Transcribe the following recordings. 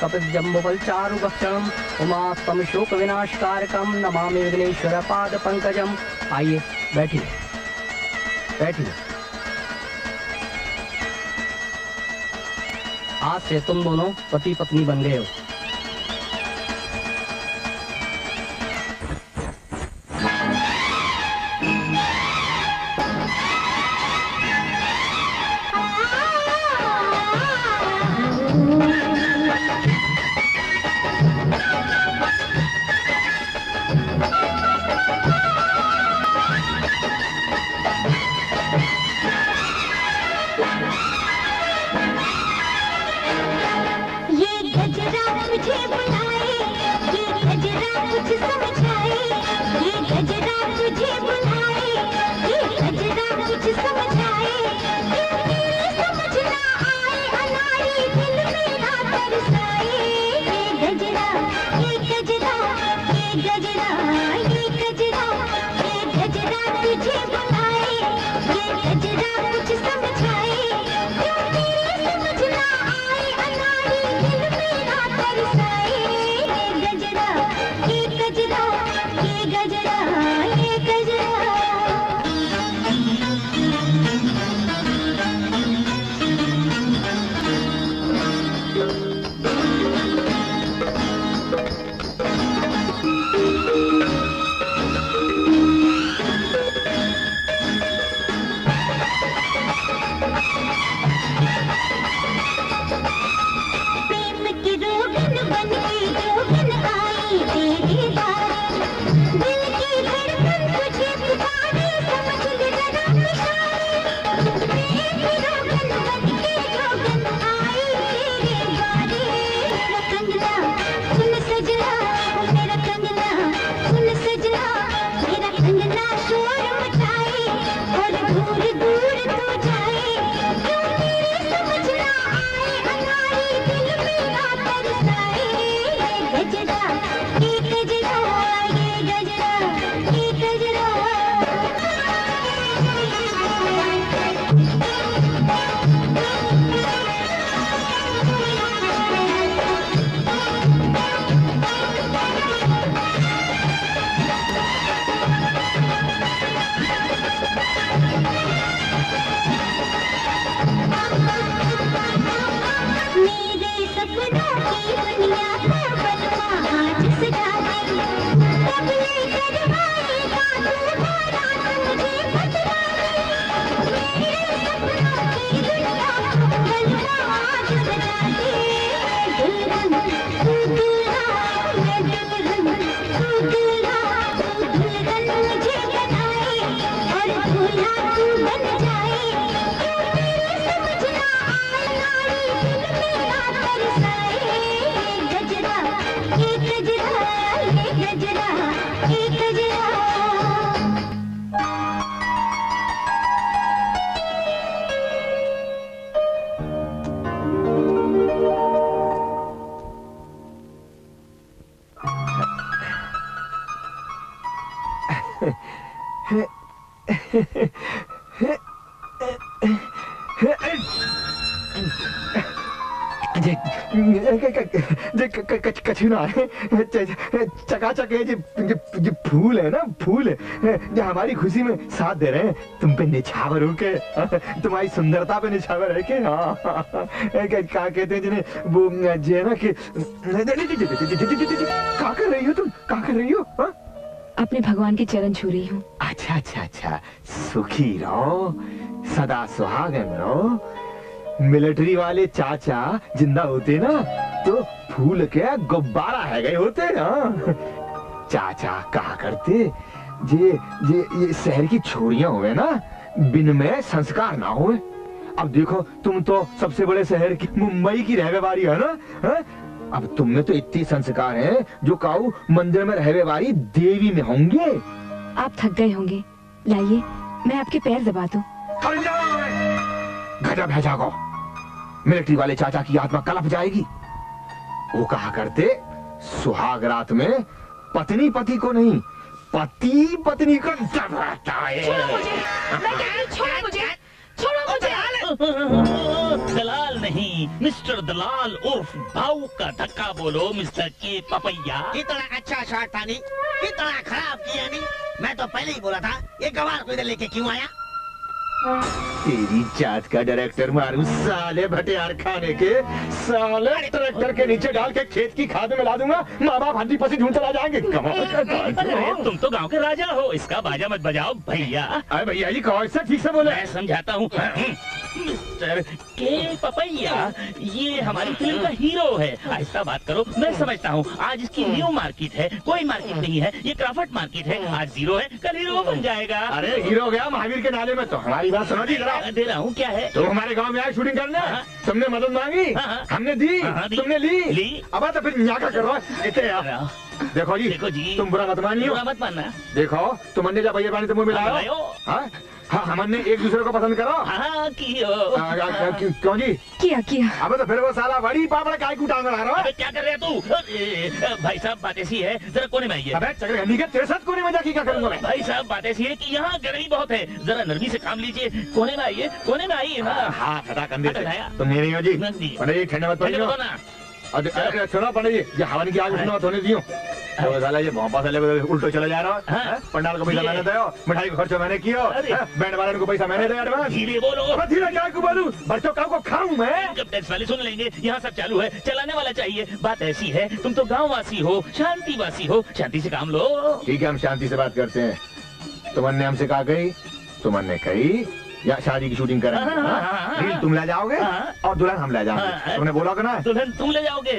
कपिजम्बुफलचारुभक्षणम् उमास्तम शोक विनाशकारकम नमामि विघ्नेश्वर पाद पंकजम। आइए बैठिए बैठिए। आज से तुम दोनों पति पत्नी बन गए हो। कछुना है चकाचक है जी फूल है ना, फूल जो हमारी खुशी में साथ दे रहे हैं। तुम पे निछावर होके, तुम्हारी सुंदरता पे निछावर है के। हाँ क्या कहते हैं जिन्हें वो जो है ना कि क्या कर रही हो तुम, क्या कर रही हो? अपने भगवान के चरण छू रही हूँ। अच्छा अच्छा अच्छा, सुखी रहो, सदा सुहागन रहो। मिलिट्री वाले चाचा जिंदा होते ना तो फूल के गुब्बारा है गए होते ना। चाचा कहा करते ये शहर की छोरियां हुए ना, बिन में संस्कार ना हुए। अब देखो तुम तो सबसे बड़े शहर की मुंबई की रहने वाली है ना, है? अब तुम में तो इतने संस्कार हैं जो काऊ मंदिर में रहने वाली देवी में होंगे। आप थक गए होंगे, लाइए मैं आपके पैर दबा दूं। गजब है जागो, मिलिट्री वाले चाचा की आत्मा कलप जाएगी। वो कहा करते, सुहाग रात में पत्नी पति को नहीं, पति पत्नी को डराता है। छोड़ो मुझे, मैं कहती हूँ, छोड़ो मुझे, छोड़ो मुझे। दलाल नहीं, मिस्टर दलाल उर्फ भाऊ का धक्का बोलो मिस्टर के पपैया। इतना अच्छा शॉट था नहीं, इतना खराब किया नहीं। मैं तो पहले ही बोला था ये गवार को इधर लेके क्यों आया। तेरी जात का डायरेक्टर मारू साले भटियार खाने के, साले ट्रैक्टर के नीचे डाल के खेत की खाद में ला दूंगा, माँ बाप हड्डी पसी ढूंढ चला जाएंगे। अरे तुम तो गांव के राजा हो, इसका बाजा मत बजाओ भैया। अरे भैया जी कौन सा ठीक से बोले? मैं समझाता हूँ। मिस्टर के पपैया, ये हमारी फिल्म का हीरो है। ऐसा बात करो, मैं समझता हूँ आज इसकी न्यू मार्केट है, कोई मार्केट नहीं है, ये क्राफट मार्केट है। आज जीरो है, कल हीरो बन जाएगा। अरे हीरो गया महावीर के नाले में। तो हमारी बात समझ ही जरा। दे रहा हूँ, क्या है? तुम हमारे गांव में आए शूटिंग करने, तुमने मदद मांगी, हमने दी, तुमने ली। अब तो फिर यहाँ क्या कर रहा है? देखो जी, तुम बुरा मत मानियो, बुरा मत मानना। देखो तुमने जब भैया पानी से मुंह मिलायो, हाँ हमने एक दूसरे को पसंद करो। हाँ क्यों जी? किया। अब तो फिर वो साला बड़ी पापड़ काय को टांग रहा है। क्या कर रहे तू? भाई साहब बात ऐसी है, जरा कोने में आइए। अबे चक्रघनी के तेरे साथ कोने में जाके क्या करूंगा मैं? भाई साहब बात ऐसी है कि यहाँ गर्मी बहुत है, जरा नरमी से काम लीजिए। कोने में आइए, कोने में आइए। हाँ फटा कंधे से। तुम नहीं हो जी? पंडित जी ठंडे मत पड़ियो। अरे सुनो पंडित जी, ये हवन की आग उठना मत होने दियो। तो साला ये भौंपा साले उल्टो चला जा रहा है। पंडाल को पैसा मैंने दो, मिठाई को खर्चो मैंने किया, बैंड वाले को पैसा मैंने दे एडवांस। धीरे बोलो। धीरे क्या को बोलूं? बच्चों को खाऊं मैं? जब टैक्स वाले सुन लेंगे, यहाँ सब चालू है, चलाने वाला चाहिए। बात ऐसी है, तुम तो गाँव वासी हो, शांति वासी हो, शांति से काम लो। ठीक है, हम शांति से बात करते हैं। तुमने हमसे कहा गई, तुमने कही या शादी की शूटिंग करेंगे, रील तुम ले जाओगे और दुल्हन हम ले जाओगे। तुमने बोला ना दुल्हन तुम ले जाओगे,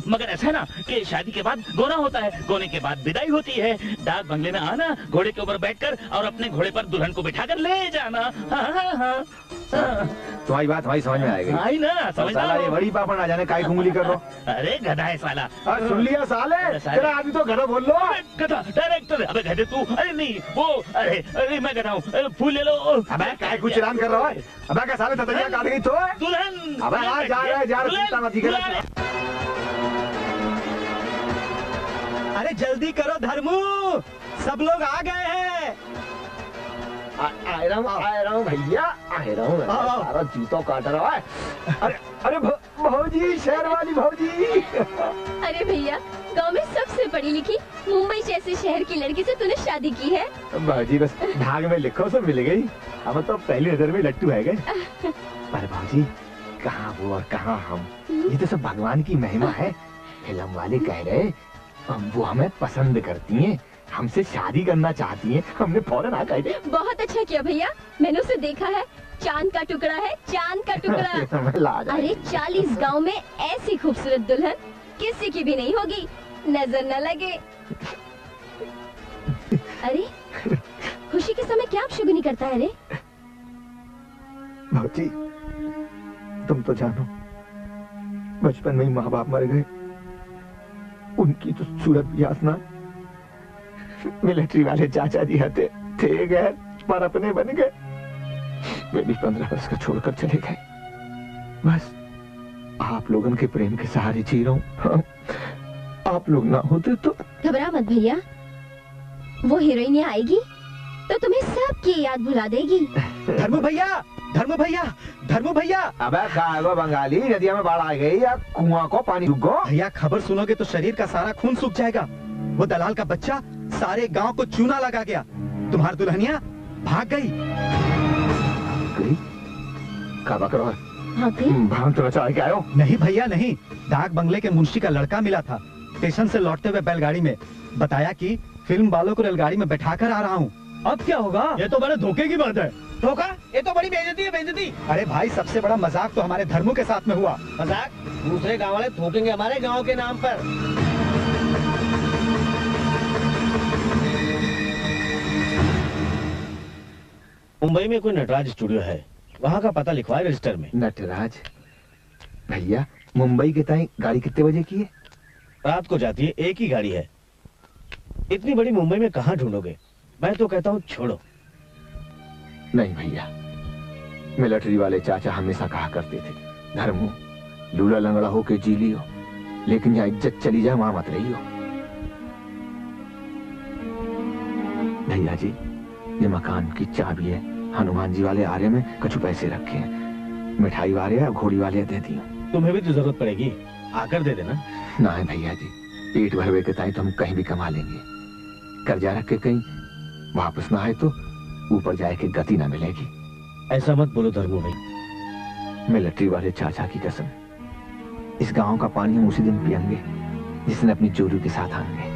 मगर ऐसा है ना कि शादी के बाद गोना होता है, गोने के बाद विदाई होती है। डाक बंगले में आना, घोड़े के ऊपर बैठकर और अपने घोड़े पर दुल्हन को बिठाकर ले जाना। तुम्हारी बात हमारी समझ में आएगी। आई ना, साला ये बड़ी पापड़ ना जाने काय उंगली कर रो। अरे गधा है साला। सुन लिया साले, तेरा आदमी तो गधा बोल लो। गधा डायरेक्टर, अबे गधे तू। अरे नहीं वो, अरे मैं गधा हूँ, फूल ले लो। अबे काय कुछ ऐलान कर रहा है? अबे क्या साले ततैया काट गई तो? दुल्हन। अबे आ जा रहा है। अरे जल्दी करो धर्मू, सब लोग आ गए हैं। आ रहा हूँ भैया, आ रहा हूँ। सारा जूतों काट रहा है। अरे भौजी, शहर वाली भौजी। अरे भैया, गांव में सबसे पढ़ी लिखी मुंबई जैसे शहर की लड़की से तूने शादी की है। भौजी बस भाग में लिखो तो मिल गई, हम तो पहली नजर में लट्टू है गए। पर भौजी कहाँ वो और कहाँ हम, ये तो सब भगवान की महिमा है। फिल्म वाले कह रहे वो हमें पसंद करती हैं, हमसे शादी करना चाहती हैं, हमने फौरन आ गए। बहुत अच्छा किया भैया, मैंने उसे देखा है, चांद का टुकड़ा है, चांद का टुकड़ा। अरे 40 गांव में ऐसी खूबसूरत दुल्हन किसी की भी नहीं होगी, नजर न लगे। अरे खुशी के समय क्या शुगुनी करता है रे? भौजी तुम तो जानो, बचपन में ही माँ बाप मर गए, उनकी तो सूरत भी आसना। मिलिट्री वाले चाचा जी थे गए पर अपने बन गए। वे भी 15 वर्ष का छोड़कर चले गए। बस आप लोगों के प्रेम के सहारे जी रहा हूँ। आप लोग ना होते तो। घबरा मत भैया, वो हीरोइन आएगी तो तुम्हें सबकी याद भुला देगी। धर्मू भैया, धर्मू भैया, धर्मू भैया। अबे खाएगा बंगाली, नदिया में बाढ़ आ गई या कुआं को पानी रुक गो। भैया खबर सुनोगे तो शरीर का सारा खून सूख जाएगा। वो दलाल का बच्चा सारे गांव को चूना लगा गया, तुम्हारी दुल्हनिया भाग गई। काबा करो, भांग तो नचा के आयो। नहीं भैया नहीं, डाक बंगले के मुंशी का लड़का मिला था, स्टेशन से लौटते हुए बैलगाड़ी में, बताया कि फिल्म वालों को रेलगाड़ी में बैठाकर आ रहा हूँ। अब क्या होगा? ये तो बड़े धोखे की बात है। धोखा? ये तो बड़ी बेइज्जती है, बेइज्जती। अरे भाई सबसे बड़ा मजाक तो हमारे धर्मू के साथ में हुआ। मजाक? दूसरे गांव वाले थूकेंगे हमारे गांव के नाम पर। मुंबई में कोई नटराज स्टूडियो है, वहाँ का पता लिखवाए रजिस्टर में। नटराज भैया, मुंबई के ताई गाड़ी कितने बजे की है? रात को जाती है, एक ही गाड़ी है। इतनी बड़ी मुंबई में कहाँ ढूंढोगे? मैं तो कहता हूँ छोड़ो। नहीं भैया, मिलिट्री वाले चाचा हमेशा कहा करते थे, धर्मू लूला लंगड़ा होके जी लियो, लेकिन यहाँ इज्जत चली जाए वहां मत रहियो। भैया जी, ये मकान की चाबी है, हनुमान जी वाले आरे में कुछ पैसे रखे हैं, मिठाई वाले या घोड़ी वाले दे दियो। तुम्हें भी तो जरूरत पड़ेगी, आकर दे देना। ना है भैया जी, पेट भरवे के ताई तो हम कहीं भी कमा लेंगे, कर्जा रख के कहीं वापस ना आए तो ऊपर जाए के गति ना मिलेगी। ऐसा मत बोलो धर्मू भाई। मिलिट्री वाले चाचा की कसम, इस गांव का पानी हम उसी दिन पियेंगे जिस दिन अपनी जोरू के साथ आएंगे,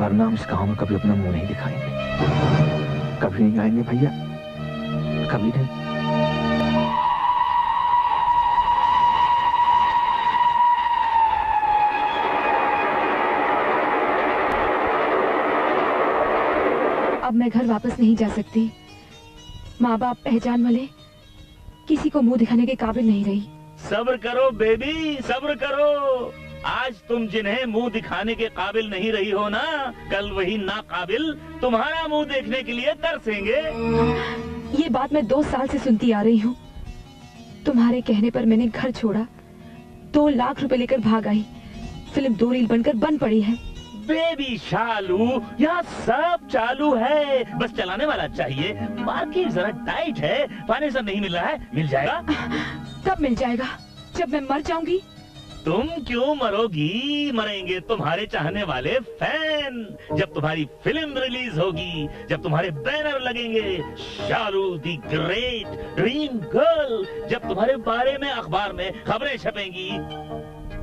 वरना हम इस गांव में कभी अपना मुंह नहीं दिखाएंगे। कभी नहीं आएंगे भैया, कभी नहीं। अब मैं घर वापस नहीं जा सकती। माँ बाप पहचान वाले किसी को मुंह दिखाने के काबिल नहीं रही। सब्र करो बेबी, सब्र करो। आज तुम जिन्हें मुंह दिखाने के काबिल नहीं रही हो ना, कल वही नाकाबिल तुम्हारा मुंह देखने के लिए तरसेंगे। ये बात मैं 2 साल से सुनती आ रही हूँ। तुम्हारे कहने पर मैंने घर छोड़ा, 2 लाख रुपए लेकर भाग आई। फिल्म 2 रील बनकर बन पड़ी है। बेबी शालू, यहाँ सब चालू है, बस चलाने वाला चाहिए। मार्केट जरा टाइट है, फाइनेंसर नहीं मिल रहा है, मिल जाएगा। कब मिल जाएगा? जब मैं मर जाऊंगी? तुम क्यों मरोगी? मरेंगे तुम्हारे चाहने वाले फैन। जब तुम्हारी फिल्म रिलीज होगी, जब तुम्हारे बैनर लगेंगे, शालू दी ग्रेट ड्रीम गर्ल, जब तुम्हारे बारे में अखबार में खबरें छपेंगी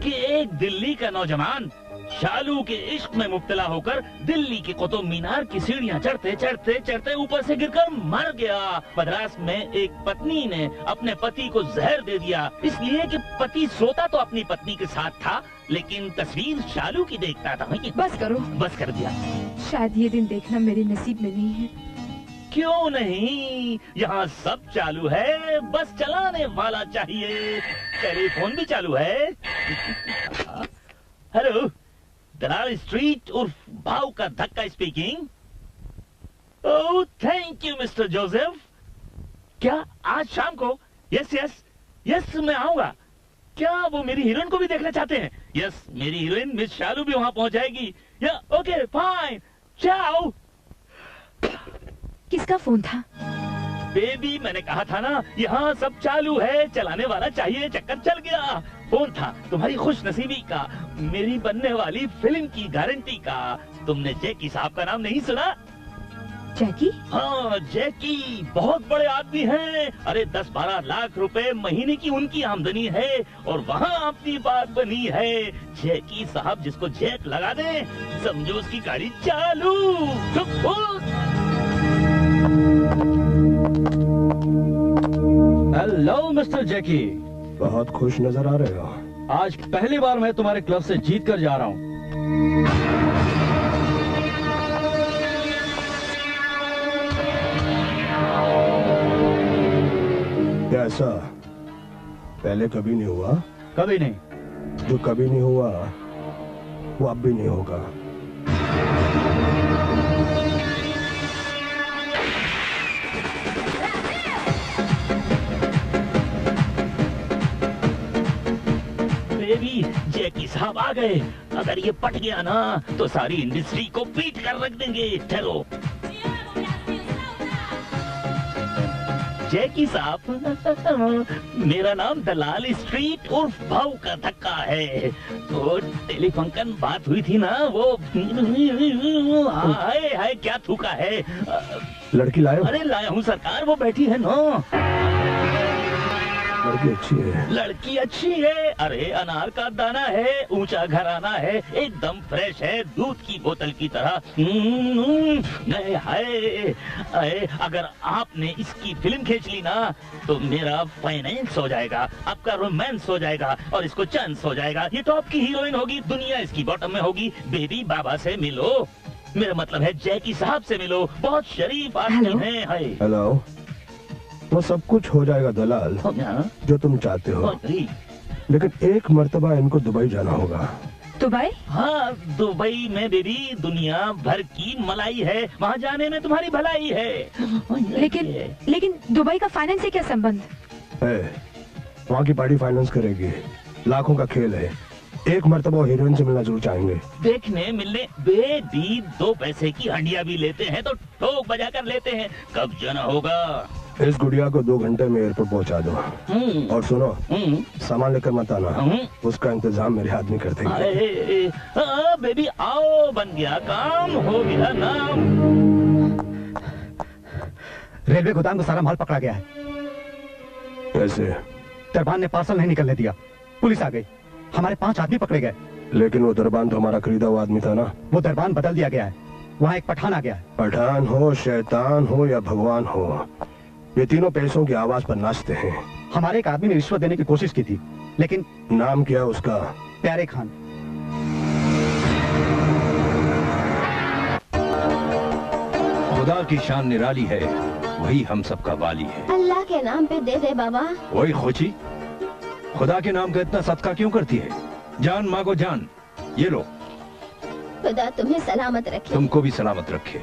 कि एक दिल्ली का नौजवान शालू के इश्क में मुब्तला होकर दिल्ली की कुतुब मीनार की सीढ़ियां चढ़ते चढ़ते चढ़ते ऊपर से गिरकर मर गया। मद्रास में एक पत्नी ने अपने पति को जहर दे दिया, इसलिए कि पति सोता तो अपनी पत्नी के साथ था, लेकिन तस्वीर शालू की देखता था। बस करो। बस कर दिया। शायद ये दिन देखना मेरे नसीब में नहीं है। क्यों नहीं? यहाँ सब चालू है, बस चलाने वाला चाहिए। टेलीफोन भी चालू है। हेलो, दलाल स्ट्रीट उर्फ भाव का धक्का speaking. Oh thank you mister Joseph. क्या आज शाम को? यस यस यस, मैं आऊंगा। क्या वो मेरी हीरोइन को भी देखना चाहते हैं? यस, मेरी हीरोइन मिस शालू भी वहां पहुंच जाएगी। या ओके फाइन, चाओ। किसका फोन था? बेबी, मैंने कहा था ना, यहाँ सब चालू है, चलाने वाला चाहिए। चक्कर चल गया। फोन था तुम्हारी खुश नसीबी का, मेरी बनने वाली फिल्म की गारंटी का। तुमने जैकी साहब का नाम नहीं सुना? जैकी? हाँ, जैकी बहुत बड़े आदमी हैं। अरे 10-12 लाख रुपए महीने की उनकी आमदनी है, और वहाँ अपनी बात बनी है। जैकी साहब जिसको जैक लगा दे, समझो उसकी गाड़ी चालू। हेलो मिस्टर जैकी। बहुत खुश नजर आ रहे हो। आज पहली बार मैं तुम्हारे क्लब से जीत कर जा रहा हूँ। ऐसा पहले कभी नहीं हुआ? कभी नहीं। जो कभी नहीं हुआ वो अब भी नहीं होगा। बेबी, जैकी साहब आ गए। अगर ये पट गया ना तो सारी इंडस्ट्री को पीट कर रख देंगे। ठहरो। जैकी साहब, मेरा नाम दलाल स्ट्रीट उर्फ भाव का धक्का है। तो टेलीफोन बात हुई थी ना, वो हाय हाय क्या थूका है। लड़की लाए हो? अरे लाया हूँ सरकार, वो बैठी है ना। लड़की अच्छी है। लड़की अच्छी है। अरे अनार का दाना है, ऊंचा घराना है, एकदम फ्रेश है, दूध की बोतल की तरह। हाय, अगर आपने इसकी फिल्म खींच ली ना तो मेरा फाइनेंस हो जाएगा, आपका रोमांस हो जाएगा, और इसको चांस हो जाएगा। ये तो आपकी हीरोइन होगी, दुनिया इसकी बॉटम में होगी। बेबी, बाबा से मिलो, मेरा मतलब है जैकी साहब से मिलो, बहुत शरीफ आदमी हैं। हाय हेलो, वो सब कुछ हो जाएगा दलाल, जो तुम चाहते हो, लेकिन एक मर्तबा इनको दुबई जाना होगा। दुबई? हाँ, दुबई में बेबी दुनिया भर की मलाई है, वहाँ जाने में तुम्हारी भलाई है। लेकिन दुबई का फाइनेंस से क्या संबंध? वहाँ की पार्टी फाइनेंस करेगी, लाखों का खेल है। एक मर्तबा हीरोइन से मिलना जरूर चाहेंगे। देखने मिलने बेबी 2 पैसे की हंडिया भी लेते हैं तो ठोक बजा कर लेते हैं। कब जाना होगा? इस गुड़िया को 2 घंटे में एयरपोर्ट पहुंचा दो। और सुनो, सामान लेकर मत आना, उसका इंतजाम मेरे आदमी कर देंगे। बेबी आओ, बन गया काम, हो गया नाम। रेलवे गोदाम में सारा माल पकड़ा गया है। कैसे? दरबान ने पार्सल नहीं निकलने दिया, पुलिस आ गई, हमारे 5 आदमी पकड़े गए। लेकिन वो दरबान तो हमारा खरीदा हुआ आदमी था ना। वो दरबान बदल दिया गया है, वहाँ एक पठान आ गया है। पठान हो, शैतान हो या भगवान हो, ये तीनों पैसों की आवाज पर नाचते हैं। हमारे एक आदमी ने रिश्वत देने की कोशिश की थी, लेकिन नाम क्या उसका? प्यारे खान। खुदा की शान निराली है, वही हम सबका वाली है। अल्लाह के नाम पे दे दे बाबा। वही खोची, खुदा के नाम का इतना सदका क्यों करती है? जान मांगो जान, ये लो। खुदा तुम्हें सलामत रखे। तुमको भी सलामत रखे।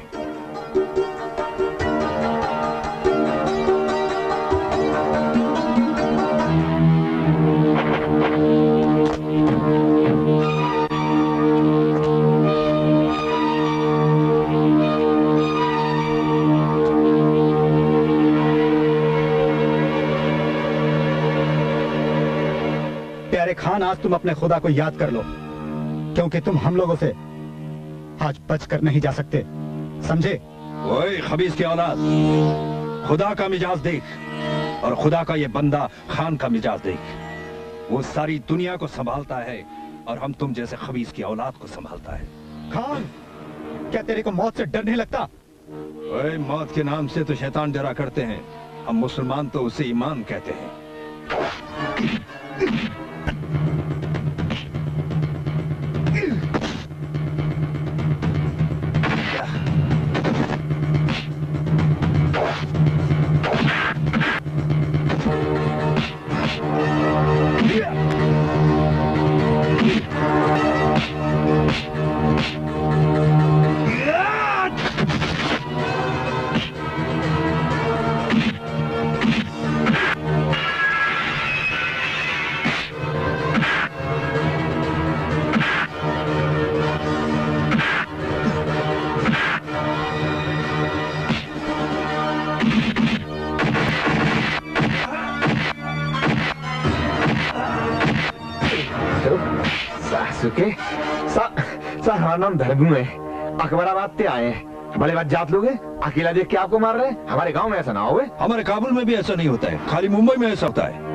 खान, आज तुम अपने खुदा को याद कर लो, क्योंकि तुम हम लोगों से आज बच कर नहीं जा सकते, समझे? ओए खबीस की औलाद, खुदा का मिजाज देख और खुदा का ये बंदा खान का मिजाज देख। वो सारी दुनिया को संभालता है और हम तुम जैसे खबीस की औलाद को संभालता है। खान, क्या तेरे को मौत से डर नहीं लगता? ओए, मौत के नाम से तो शैतान डरा करते हैं, हम मुसलमान तो उसे ईमान कहते हैं। हमारा नाम धर्मू है, अकबराबाद से आए हैं। बड़े बात जात लोग हैं, अकेला देख के आपको मार रहे हैं। हमारे गांव में ऐसा ना हो। हमारे काबुल में भी ऐसा नहीं होता है, खाली मुंबई में ऐसा होता है।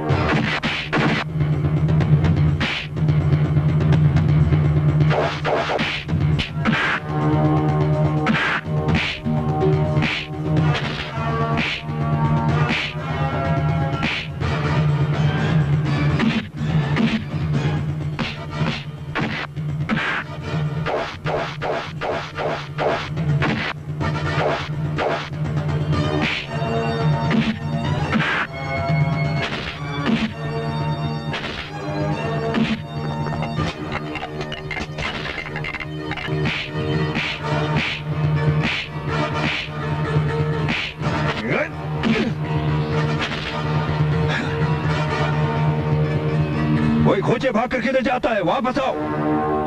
खोचे भाग कर किधर जाता है? वापस आओ,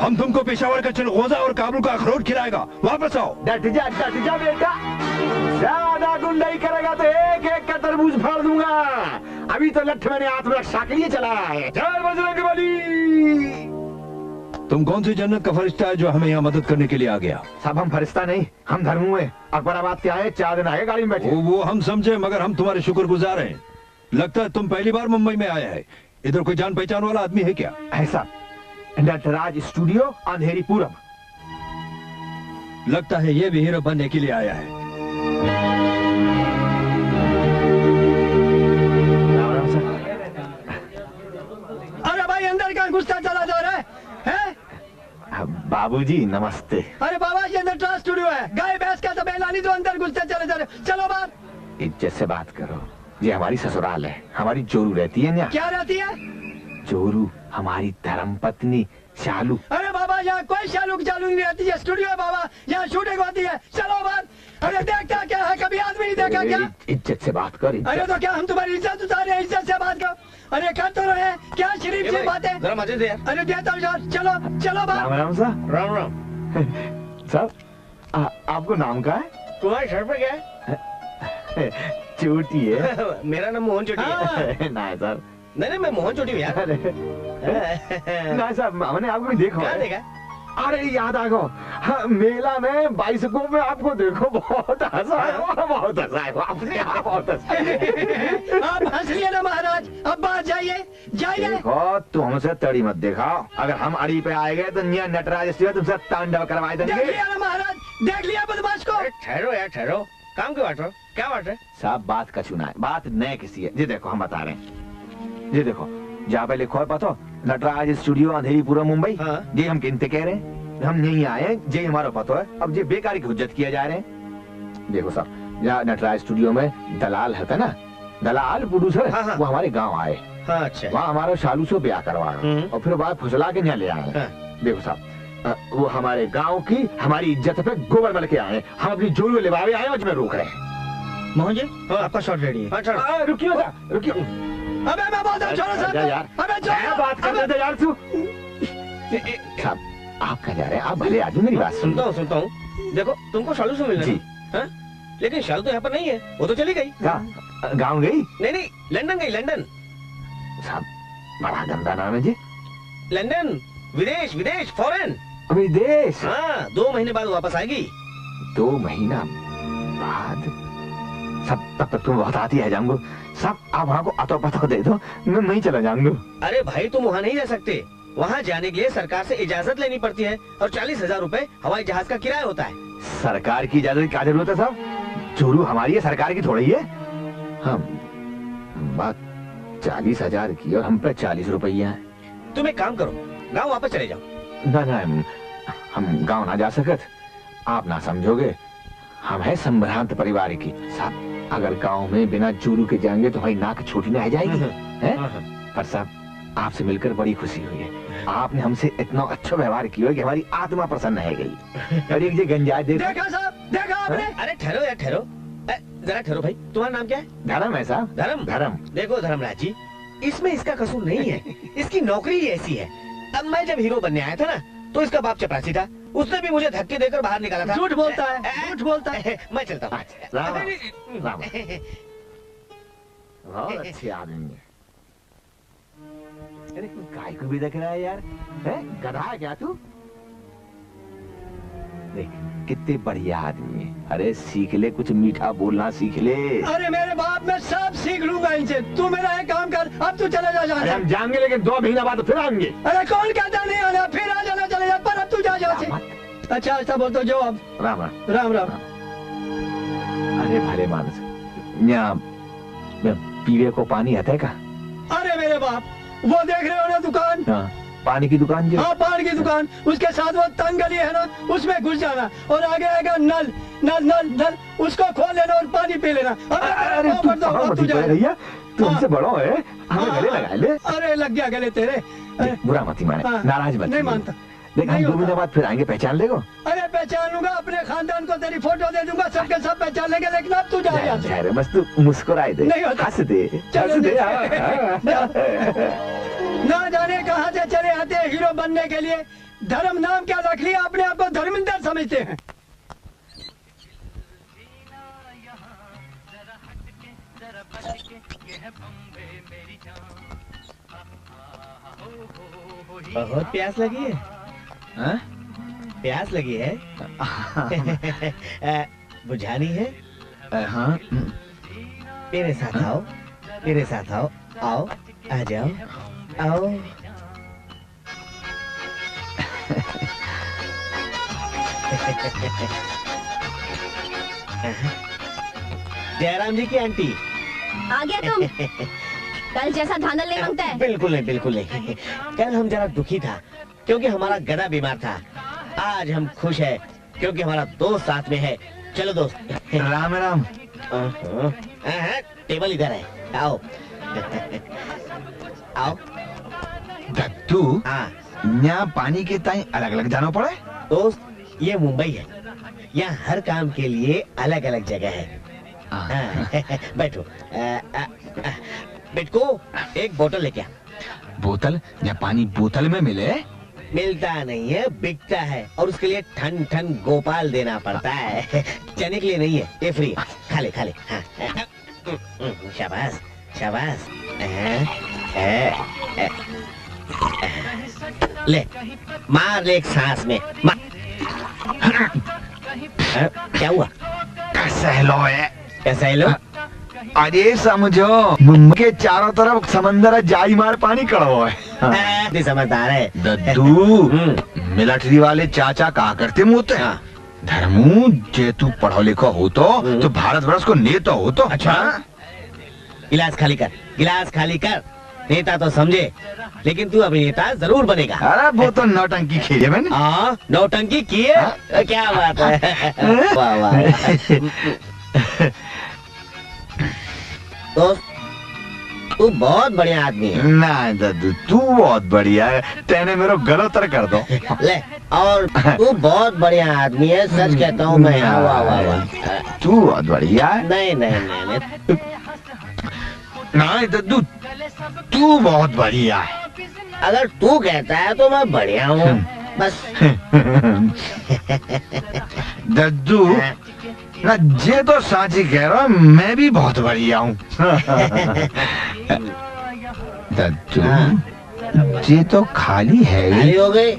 हम तुमको पेशावर का चिलगोजा और काबुल का अखरोट खिलाएगा। वापस आओ। डट जा बेटा, ज्यादा गुंडाई करेगा तो एक एक का तरबूज फाड़ दूंगा। अभी तो लठ मैंने हाथ में रक्षा के लिए चला है। जय बजरंगबली। तुम कौन सी जन्नत का फरिश्ता है जो हमें यहाँ मदद करने के लिए आ गया? साहब हम फरिश्ता नहीं, हम धर्मू है। अकबराबाद से आए, 4 दिन आए गाड़ी में बैठे। वो हम समझे, मगर हम तुम्हारे शुक्रगुजार हैं। लगता है तुम पहली बार मुंबई में आया है। इधर कोई जान पहचान वाला आदमी है क्या? ऐसा नटराज स्टूडियो, अंधेरी पूरब। लगता है ये भी हीरो बनने के लिए आया है। अरे भाई, अंदर क्या घुसता चला जा रहा है? बाबूजी नमस्ते। अरे बाबा, ये नटराज स्टूडियो है, गाय भैंस का तो बेलानी जो अंदर घुसते चले जा रहे। चलो बात। इज्जत से बात करो, ये हमारी ससुराल है, हमारी जोरू रहती है ना। क्या रहती है? जोरू हमारी धर्म पत्नी शालू। अरे बाबा, बाबा यहाँ कोई सैलून चालू नहीं रहती है, स्टूडियो है बाबा, यहाँ शूटिंग होती है। चलो बात। अरे देखता क्या है, कभी आदमी नहीं देखा क्या? इज्जत से बात कर। अरे तो क्या हम तुम्हारी इज्जत उतारे हैं? इज्जत से बात करो। अरे कर तो रहे, क्या शरीफ सी बातें। जरा मजे दे यार। अरे देता हूँ यार, चलो चलो बात। राम राम साहब। राम राम साहब आपको नाम क्या है? तुम्हारे सर पे क्या है? चोटी है। मेरा नाम मोहन चोटी है। ना सर, नहीं मैं मोहन चोटी हूँ यार। ना साहब मैंने आपको नहीं देखा। क्या देखा? अरे याद आ गया, हाँ, मेला में बाइसिकल में आपको देखो, बहुत हंसा है, बहुत हंसा है आपने, बहुत हंसा है। आप हंस लिए ना महाराज, अब बात जाइए जाइए। देखो तू हमसे तड़ी मत दिखाओ, अगर हम अड़ी पे आए गए तो यहाँ नटराज तुमसे तांडव करवाए देंगे। देख लिया ना महाराज, देख लिया बदमाश को। ठहरो यार ठहरो, काम क्यों बांट रहे हो? क्या बांट रहे? साहब बात का चुना है, बात नए किसी है। जी देखो हम बता रहे हैं, जी देखो जहाँ पे लिखो है पता, नटराज स्टूडियो अंधेरीपुरा मुंबई। ये हम किनते कह रहे हैं, हम यहीं आए, ये हमारा पता है। अब ये बेकारी की हुज्जत किया जा रहे हैं। देखो साहब, यहाँ नटराज स्टूडियो में दलाल है ना, दलाल प्रोड्यूसर, वो हमारे गाँव आए। अच्छा। वहाँ हमारा शालू से ब्याह करवाया और फिर बाद फुसला के यहाँ ले आए। देखो साहब, वो हमारे गांव की हमारी इज्जत पे गोबर मल के आए, हम अपनी जोरू लिबावे आए और रोक रहे हैं। मोहन जी आपका शॉट रेडी है। रुकियो रुकियो। अबे मैं बोलता हूँ, छोड़ो साहब। यार अबे छोड़ो, बात कर रहे थे यार तू। साहब आप कहाँ जा रहे हैं? आप भले आदमी, मेरी बात सुनता हूँ। देखो तुमको शालू से मिलना है, लेकिन शालू तो यहाँ पर नहीं है, वो तो चली गई। गाँव गई? नहीं लंदन गई, लंदन। साहब बड़ा गंदा नाम है जी। लंदन, विदेश विदेश, फॉरेन। विदेश? हाँ, 2 महीने बाद वापस आएगी। 2 महीना बाद? सब तब तक तुम बहुत आती है जाऊंगा। सब आप वहाँ को अतो पतो दे दो, मैं नहीं चला जाऊंगा। अरे भाई तुम वहाँ नहीं जा सकते, वहाँ जाने के लिए सरकार से इजाजत लेनी पड़ती है और 40,000 रुपए हवाई जहाज का किराया होता है। सरकार की इजाजत की क्या जरूरत है साहब? चोरू हमारी है, सरकार की थोड़ी है। हम बात 40,000 की और हम पे 40 रुपया है। तुम एक काम करो, गाँव वापस चले जाओ। ना हम गाँव ना जा सकत, आप ना समझोगे, हम है संभ्रांत परिवार की। साहब अगर गांव में बिना चोरू के जाएंगे तो हमारी नाक छोटी ना जाएगी। पर साहब आपसे मिलकर बड़ी खुशी हुई है, आपने हमसे इतना अच्छा व्यवहार किया कि हमारी आत्मा प्रसन्न है गई। और एक गंजा देखा साहब, देखा आपने? अरे ठहरो यार ठहरो, जरा ठहरो भाई। तुम्हारा नाम क्या है? धर्म है साहब। धर्म। देखो धर्मराज जी, इसमें इसका कसूर नहीं है, इसकी नौकरी ही ऐसी है। अब मैं जब हीरो बनने आया था ना, तो इसका बाप चपरासी था, उसने भी मुझे धक्के देकर बाहर निकाला था। झूठ बोलता है, झूठ बोलता है। मैं चलता हूँ। राम बहुत अच्छे आदमी है। अरे काय को भी देख रहा है यार, गधा है क्या तू? देख कितने बढ़िया आदमी है। अरे सीख ले, कुछ मीठा बोलना सीख ले। अरे मेरे बाप, मैं सब सीख लूंगा इनसे। तू मेरा एक काम कर, अब तू चले जा। अरे हम जाएंगे लेकिन 2 महीना बाद फिर आएंगे। अरे कौन कहता नहीं आना, फिर आ जाना, चले जा, पर अब तू जा यहाँ से। अच्छा ऐसा बोल तो जो अब। राम राम राम। अरे भले मानस, यहाँ पीवे को पानी आता है का? अरे मेरे बाप, वो देख रहे हो ना दुकान? पानी की दुकान जो? हाँ पानी की दुकान, उसके साथ वो तंग गली है ना, उसमें घुस जाना और आगे आएगा नल नल नल नल, उसको खोल लेना और पानी पी लेना। अरे भैया तू हमसे बड़ो है, हमें गले लगा ले। अरे लग गया गले तेरे। बुरा मत माने, नाराज मत। नहीं मानता। देख हम 2 महीने बाद फिर आएंगे, पहचान लेगो? अरे पहचान लूंगा, अपने खानदान को तेरी फोटो दे दूंगा, सबके सब पहचान लेंगे, लेकिन अब तू जा यहाँ से। बस तू मुस्कुराए दे, हंस दे, हंस दे। ना जाने कहाँ से चले आते हैं हीरो बनने के लिए। धर्म नाम क्या रख लिया, अपने आप को धर्मिंदर समझते हैं। बहुत प्यास लगी है? हाँ? प्यास लगी है? बुझानी है? हाँ। मेरे साथ आओ, मेरे साथ आओ, आओ, आ जाओ, आओ। जयराम जी की आंटी आ गया तुम? कल जैसा धांधल नहीं मांगता है। बिल्कुल नहीं, बिल्कुल नहीं। कल हम जरा दुखी था क्योंकि हमारा गधा बीमार था। आज हम खुश है क्योंकि हमारा दोस्त साथ में है। चलो दोस्त। राम राम। टेबल इधर है, आओ। आओ। दत्तू? हाँ यहाँ पानी के ताई अलग अलग जाना पड़े। दोस्त ये मुंबई है, यहाँ हर काम के लिए अलग अलग जगह है। बैठो। बिटको एक बोतल लेके आ। बोतल? या पानी बोतल में मिले? मिलता नहीं है, बिकता है, और उसके लिए ठन ठन गोपाल देना पड़ता है। चने के लिए नहीं है, ये फ्री है। खा ले खा ले। हाँ। शाबाश शाबाश। ले मार ले एक सांस में मार। क्या हुआ? सहलो है। कैसा है लो? अरे समझो मुंबई के चारों तरफ समंदर है, जाई मार पानी कड़वा है। समझदार है दद्दू। मिलिट्री वाले चाचा कहा करते मुझे, धर्मू जे तू पढ़ो लिखो हो तो भारत वर्ष को नेता हो तो। अच्छा गिलास खाली कर, गिलास खाली कर। नेता तो समझे, लेकिन तू अभिनेता जरूर बनेगा। अरे वो तो नौटंकी खेली है मैंने। हाँ नौटंकी की है। क्या बात है। वाह वाह। दोस्त तू बहुत बढ़िया आदमी है। ना दद्दू तू बहुत बढ़िया है, तेने मेरा गलो तर कर दो। ले और तू बहुत बढ़िया आदमी है, सच कहता हूँ मैं। वाह वाह वाह। तू बहुत बढ़िया है। नहीं नहीं नहीं नहीं दद्दू तू बहुत बढ़िया है। अगर तू कहता है तो मैं बढ़िया हूँ बस। दद्दू ना जे तो साची कह रहा हूँ, मैं भी बहुत बढ़िया हूँ। दद्दू जे तो खाली है। खाली हो गई?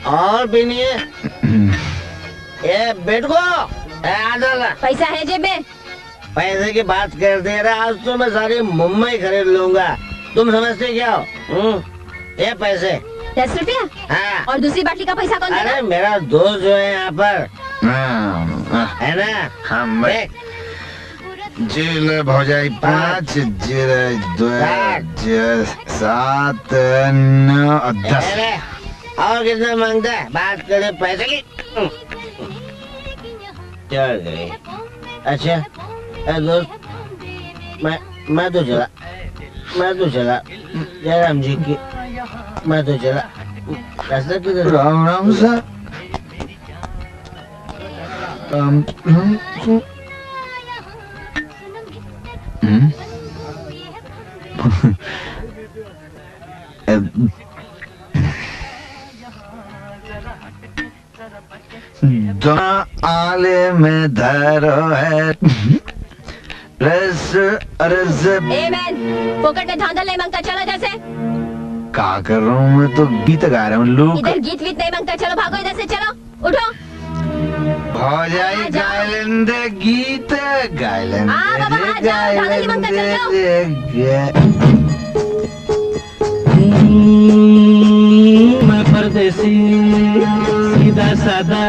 और भी नहीं है? ये बेट को आधा पैसा है जेब में? पैसे की बात कर दे रहा, आज तो मैं सारी मुंबई खरीद लूंगा। तुम समझते क्या हो? ये पैसे 10 रुपया। हाँ। और दूसरी बाटली का पैसा कौन देगा? अरे मेरा दोस्त जो है यहाँ पर है ना। हम जिले भौजाई 5 जिले 2 7 9 10। और कितना मांगता है? बात करें पैसे की। चल गई। अच्छा दोस्त मैं तो चला जयराम जी की। मैं तो चला। रास्ता किधर? राम राम सर। आले में धरो है रस रस। ए मैन पोकट में धांधल नहीं मांगता, चलो इधर से। क्या कर रहा हूँ मैं? तो गीत गा रहा हूँ। लोग इधर गीत वीत नहीं मांगता, चलो भागो इधर से, चलो उठो। भौजाई गायलंद गीत गायलंद मैं परदेसी सीधा सादा,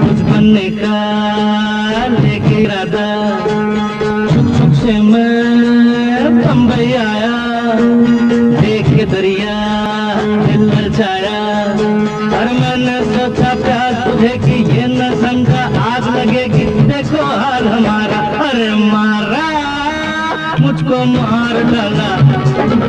कुछ बनने का लेके इरादा। छुक छुक से मैं बम्बई आया, देख के दरिया दिल ललचाया। और मैंने सोचा प्यार तुझे कि ये न समझा आग लगेगी, देखो हाल हमारा। अरे मारा मुझको मार डाला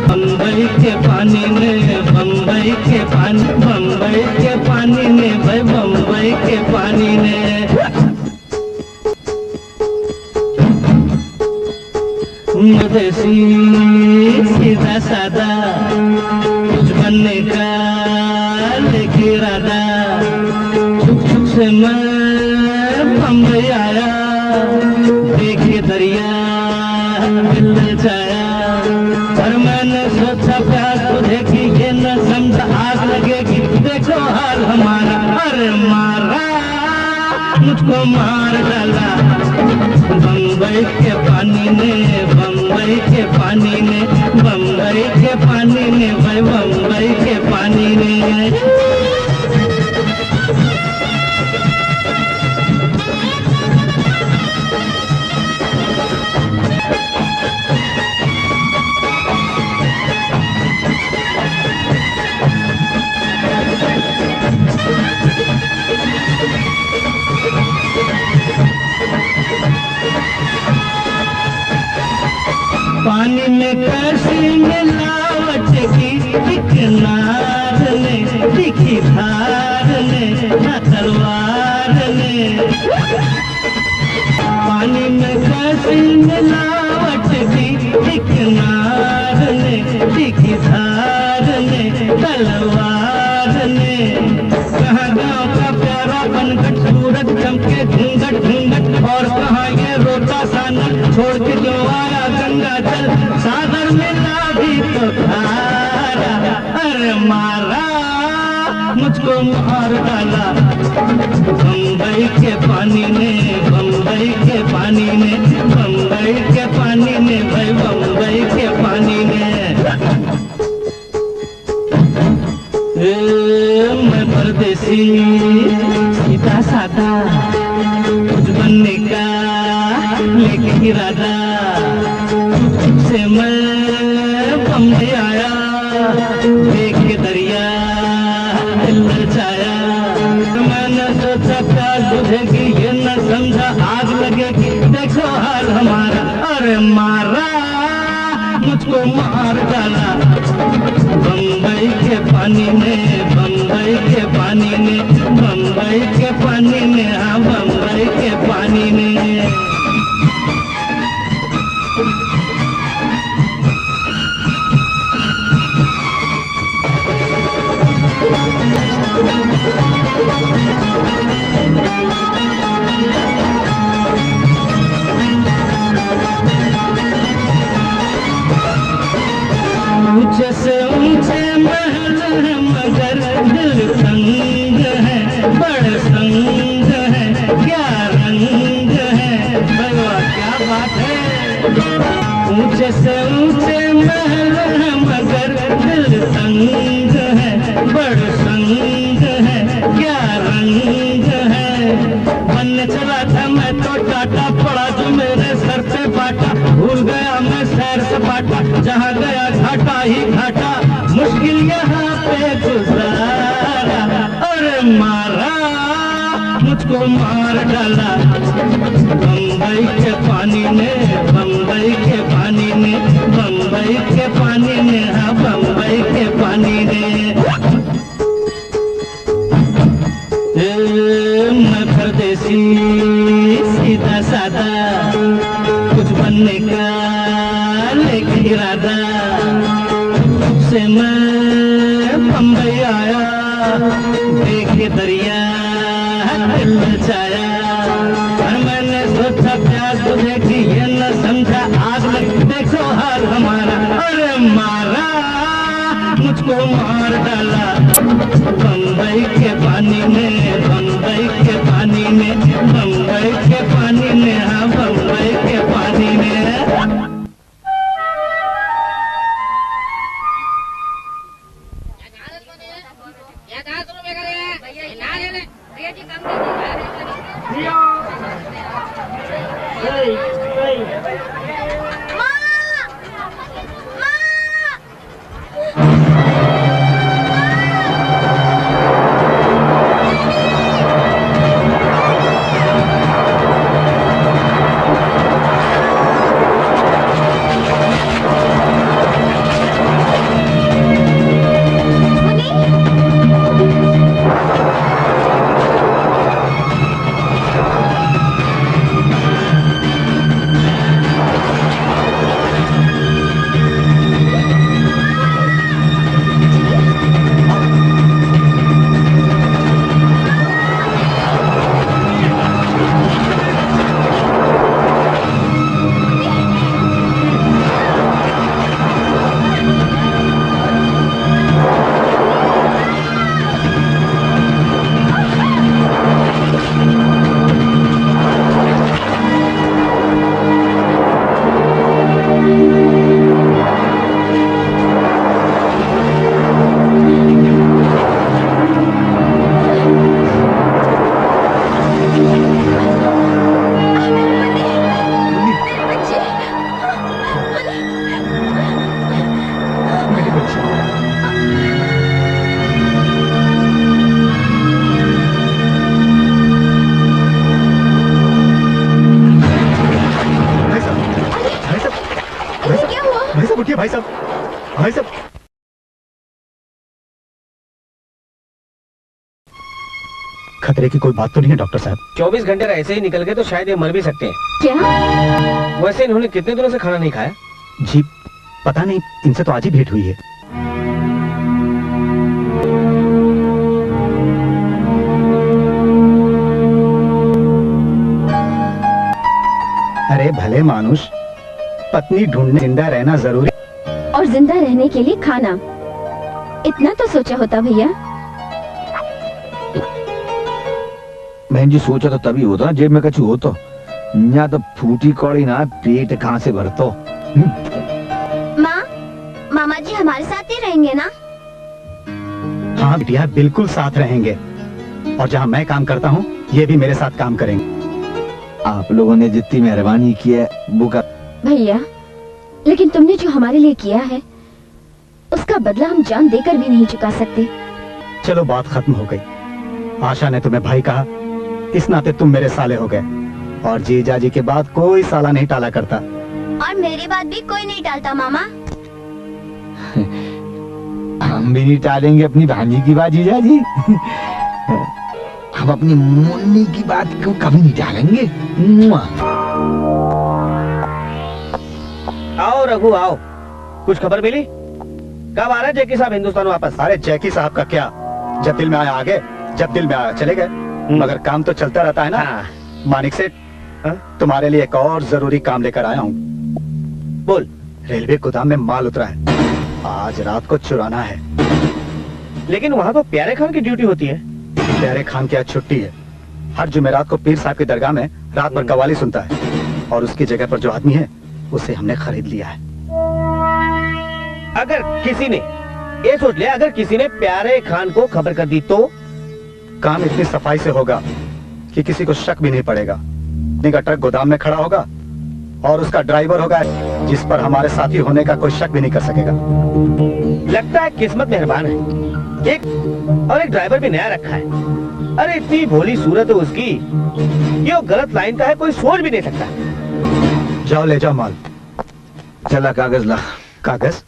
बम्बई के पानी ने, बम्बई के पानी, बम्बई के पानी ने, भाई बम्बई के पानी ने। मदेसी सीधा सादा, कुछ बनने का लेके इरादा। छुक छुक से मैं बम्बई आया, देखे दरिया दिल ललचाया। और मैंने सोचा प्यार तुझे कि ये न समझा आग लगेगी, देखो हाल हमारा। अरे मारा मुझको मार डाला बम्बई के पानी ने, बम्बई के पानी ने, बम्बई के पानी ने, भाई बम्बई के पानी ने। पानी में कैसी मिलावट की एक नार ने दिखी धार ने न तलवार ने पानी में कैसी मिलावट की एक नार ने दिखी धार ने तलवार ने कहाँ गाँव का प्यारा बनघट सूरज चमके घूंघट घूंघट और कहाँ ये रोता सानक छोड़ के जो आया गंगा जल सागर मिला भी तो धारा अरे मारा मुझको मार डाला बम्बई के पानी ने बम्बई के पानी ने बम्बई के पानी ने भाई बम्बई के पानी ने मैं परदेसी सीधा साधा कुछ बनने का लेके इरादा से मैं बम्बई आया देख के दरिया ललचाया मैंने सोचा प्यास बुझेगी ये न समझा आग लगेगी देखो हाल हमारा अरे मारा मुझको मार डाला बम्बई के पानी में बम्बई के पानी में बम्बई के पानी में हाँ बम्बई के पानी में ऊंचे से ऊंचे महल है मगर दिल तंग है बड़े संग है क्या रंग है भगवा क्या बात है ऊंचे से ऊंचे महल है मगर दिल तंग है बड़े संग है क्या रंग है बनने चला था मैं तो टाटा पड़ा जो मेरे सर पे बाटा भूल गया मैं सैर सपाटा जहाँ गया घाटा ही घाटा मुश्किल यहाँ पे गुजारा अरे मारा मुझको मार डाला बम्बई के पानी ने बम्बई के पानी ने बम्बई के पानी ने हाँ बम्बई के पानी ने मैं परदेसी सीधा साधा कुछ बनने का लेके इरादा से मैं बम्बई आया देख के दरिया ललचाया और मैंने सोचा प्यास बुझेगी ये न समझा आग लग देखो हाल हमारा अरे मारा मुझको मार डाला बम्बई के पानी में बम्बई के पानी में बम्बई के पानी में हाँ बम्बई के पानी में भाई साहब खतरे की कोई बात तो नहीं है डॉक्टर साहब? 24 घंटे ऐसे ही निकल गए तो शायद ये मर भी सकते हैं। क्या? वैसे इन्होंने कितने दिनों से खाना नहीं खाया? जी पता नहीं, इनसे तो आज ही भेंट हुई है। अरे भले मानुष, पत्नी ढूंढने जिंदा रहना जरूरी और जिंदा रहने के लिए खाना, इतना तो सोचा होता भैया। बहन जी सोचा तो तभी होता ना, जेब में कछु हो तो। यहाँ तो फूटी कौड़ी ना, पेट कहाँ से भरतो। माँ, मामा जी हमारे साथ ही रहेंगे ना? हाँ बिटिया, बिल्कुल साथ रहेंगे। और जहाँ मैं काम करता हूँ, ये भी मेरे साथ काम करेंगे। आप लोगों ने जितनी मेहरबानी की है वो का। भैया, लेकिन तुमने जो हमारे लिए किया है, उसका बदला हम जान देकर भी नहीं चुका सकते। चलो बात खत्म हो गई। आशा ने तुम्हें भाई कहा, इस नाते तुम मेरे साले हो गए। और जीजा जी के बाद कोई साला नहीं टाला करता। और मेरी बात भी कोई नहीं टालता मामा। हम भी नहीं टालेंगे अपनी भांजी की बात जीजा जी। हम अपनी मुन्नी की बात को कभी नहीं टालेंगे। आओ रघु आओ, कुछ खबर मिली? कब आ रहे हैं जैकी साहब हिंदुस्तान वापस? अरे जैकी साहब का क्या, जब दिल में आया आगे, जब दिल में आया चले गए। मगर काम तो चलता रहता है ना। हाँ। मानिक सेठ, तुम्हारे लिए एक और जरूरी काम लेकर आया हूँ। बोल। रेलवे गोदाम में माल उतरा है, आज रात को चुराना है। लेकिन वहाँ तो प्यारे खान की ड्यूटी होती है। प्यारे खान की आज छुट्टी है। हर जुमेरात को पीर साहब की दरगाह में रात भर कवाली सुनता है। और उसकी जगह पर जो आदमी है, उसे हमने खरीद लिया है। अगर किसी ने, ये सोच ले, अगर किसी ने प्यारे खान को खबर कर दी तो काम इतनी सफाई से होगा कि किसी को शक भी नहीं पड़ेगा। का ट्रक गोदाम में खड़ा होगा और उसका ड्राइवर होगा जिस पर हमारे साथी होने का कोई शक भी नहीं कर सकेगा। लगता है किस्मत मेहरबान है, एक ड्राइवर भी नया रखा है। अरे इतनी भोली सूरत है उसकी, ये गलत लाइन का है, कोई सोच भी नहीं सकता। जाओ ले जाओ माल। चला कागज ला। कागज?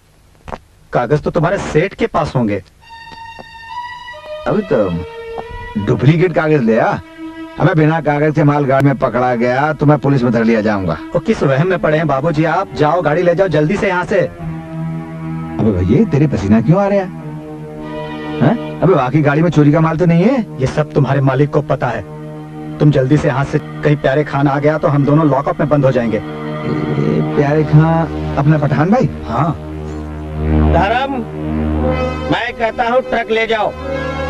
कागज तो तुम्हारे सेठ के पास होंगे। अभी तो डुप्लीकेट कागज ले आ। हमें बिना कागज के माल गाड़ी में पकड़ा गया तो मैं पुलिस में धर लिया जाऊंगा। वो किस वहम में पड़े हैं बाबूजी आप? जाओ गाड़ी ले जाओ जल्दी से यहाँ से। अबे भैया तेरे पसीना क्यों आ रहा है? अबे बाकी गाड़ी में चोरी का माल तो नहीं है? ये सब तुम्हारे मालिक को पता है। तुम जल्दी से यहाँ से, कहीं प्यारे खान आ गया तो हम दोनों लॉकअप में बंद हो जाएंगे। प्यारे खान अपना पठान भाई? हाँ। धर्म, मैं कहता हूँ ट्रक ले जाओ।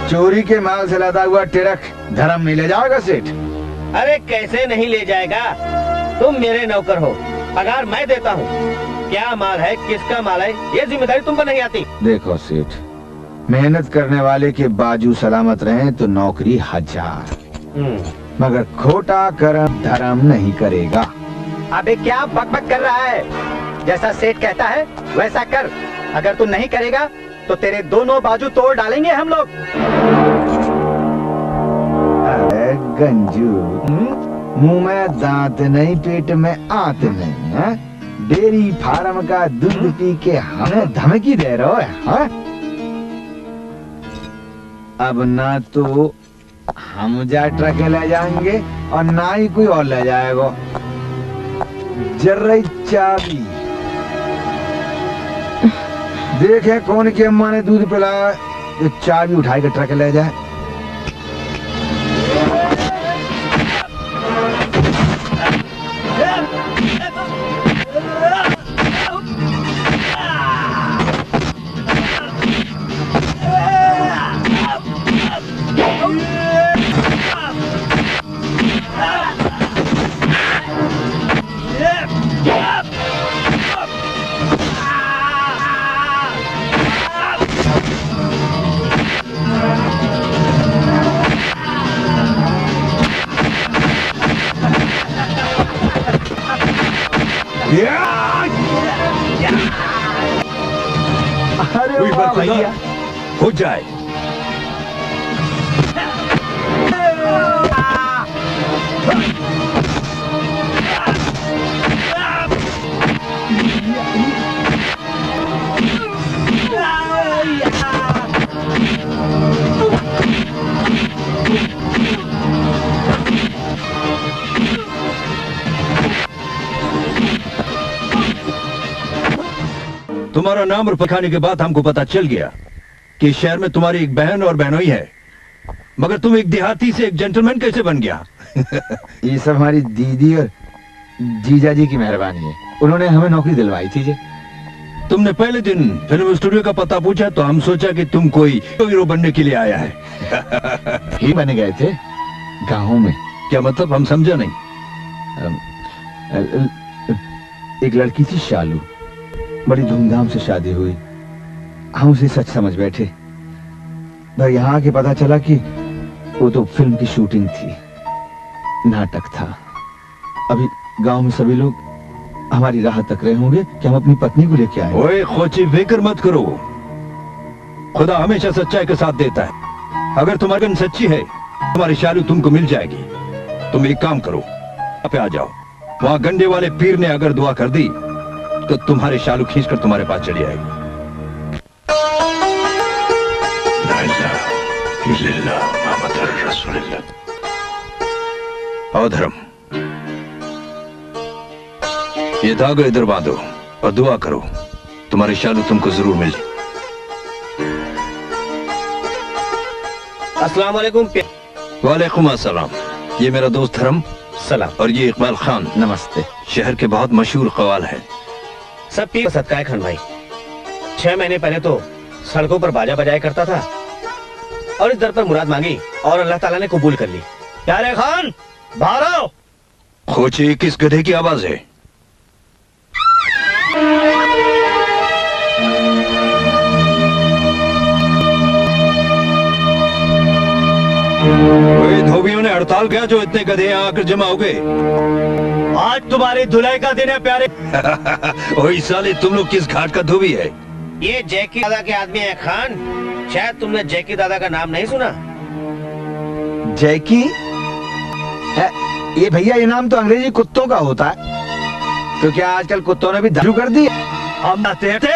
चोरी के माल से लदा हुआ ट्रक धर्म नहीं ले जाएगा सेठ? अरे कैसे नहीं ले जाएगा, तुम मेरे नौकर हो, पगार मैं देता हूँ। क्या माल है, किसका माल है, ये जिम्मेदारी तुमको नहीं आती। देखो सेठ, मेहनत करने वाले के बाजू सलामत रहे तो नौकरी 1000, मगर खोटा कर्म धर्म नहीं करेगा। अबे क्या बकबक कर रहा है? जैसा सेठ कहता है वैसा कर। अगर तू नहीं करेगा तो तेरे दोनों बाजू तोड़ डालेंगे हम लोग। अरे गंजू, मुंह में दांत नहीं, पेट में आंत नहीं है। डेयरी फार्म का दूध पी के हमें धमकी दे रहे हो है? अब ना तो हम जा ट्रक ले जाएंगे और ना ही कोई और ले जाएगा। जर्रा चाबी देखे कौन की अम्मा ने दूध पिलाया, जो चाबी उठाई के ट्रक ले जाए। अरे वाह भैया, हो जाए। तुम्हारा नाम और पखाने के बाद हमको पता चल गया कि शहर में तुम्हारी एक बहन और बहनोई है, मगर तुम एक देहाती से एक जेंटलमैन कैसे बन गया? ये सब हमारी दीदी और जीजा जी की मेहरबानी है, उन्होंने हमें नौकरी दिलवाई थी जी। तुमने पहले दिन फिल्म स्टूडियो का पता पूछा तो हम सोचा कि तुम कोई हीरो बनने के लिए आया है। ही बन गए थे गाँव में। क्या मतलब? हम समझा नहीं। एक लड़की थी शालू, बड़ी धूमधाम से शादी हुई, हम उसे सच समझ बैठे, पर यहाँ आके पता चला कि वो तो फिल्म की शूटिंग थी, नाटक था। अभी गांव में सभी लोग हमारी राह तक रहे होंगे कि हम अपनी पत्नी को लेके आए। ओए खोची, फिक्र मत करो, खुदा हमेशा सच्चाई का साथ देता है। अगर तुम्हारी गन सच्ची है, तुम्हारी शालू तुमको मिल जाएगी। तुम एक काम करो, यहाँ पे आ जाओ। वहाँ गंडे वाले पीर ने अगर दुआ कर दी तो तुम्हारे शालू खींचकर तुम्हारे पास चली आएगी। आओ धर्म, ये धागा इधर बांधो और दुआ करो, तुम्हारी शालू तुमको जरूर मिले। अस्सलाम वालेकुम। वालेकुम अस्सलाम। ये मेरा दोस्त धर्म सलाम। और ये इकबाल खान। नमस्ते। शहर के बहुत मशहूर कवाल है। सब पीर सदका है खान भाई। 6 महीने पहले तो सड़कों पर बाजा बजाया करता था और इस दर पर मुराद मांगी और अल्लाह ताला ने कबूल कर ली। प्यारे खान बाहर आओ। खोचे, किस गधे की आवाज है? धोबियों ने हड़ताल किया जो इतने गधे यहाँ आकर जमा हो गए। आज तुम्हारी धुलाई का दिन है प्यारे। ओए साले, तुम लोग किस घाट का धोबी है? ये जैकी दादा के आदमी है खान। शायद तुमने जैकी दादा का नाम नहीं सुना। जैकी? ये भैया, ये नाम तो अंग्रेजी कुत्तों का होता है, तो क्या आजकल कुत्तों ने भी दारू कर दी? हम नाते थे।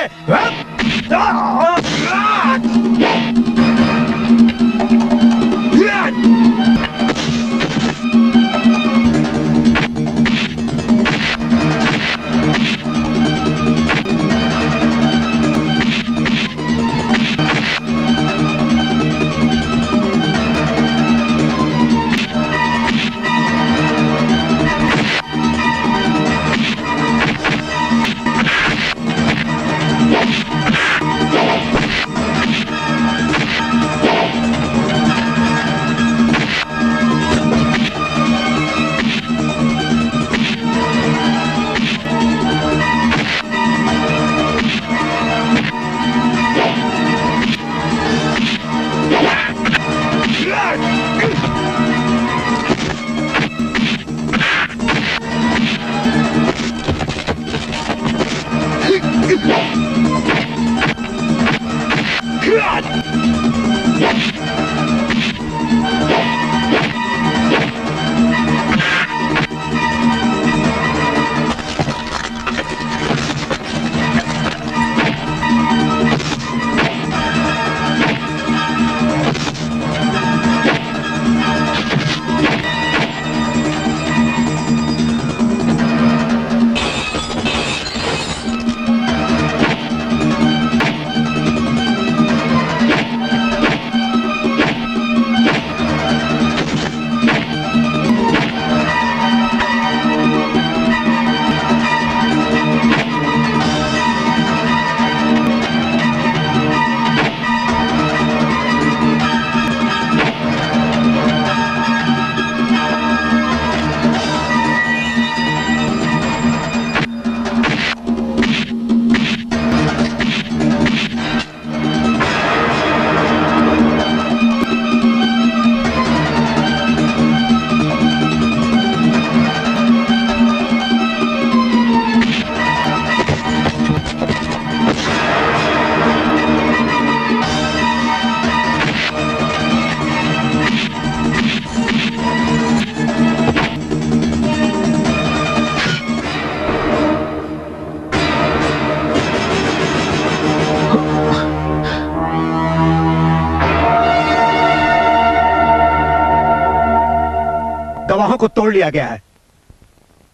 गवाहों को तोड़ लिया गया है।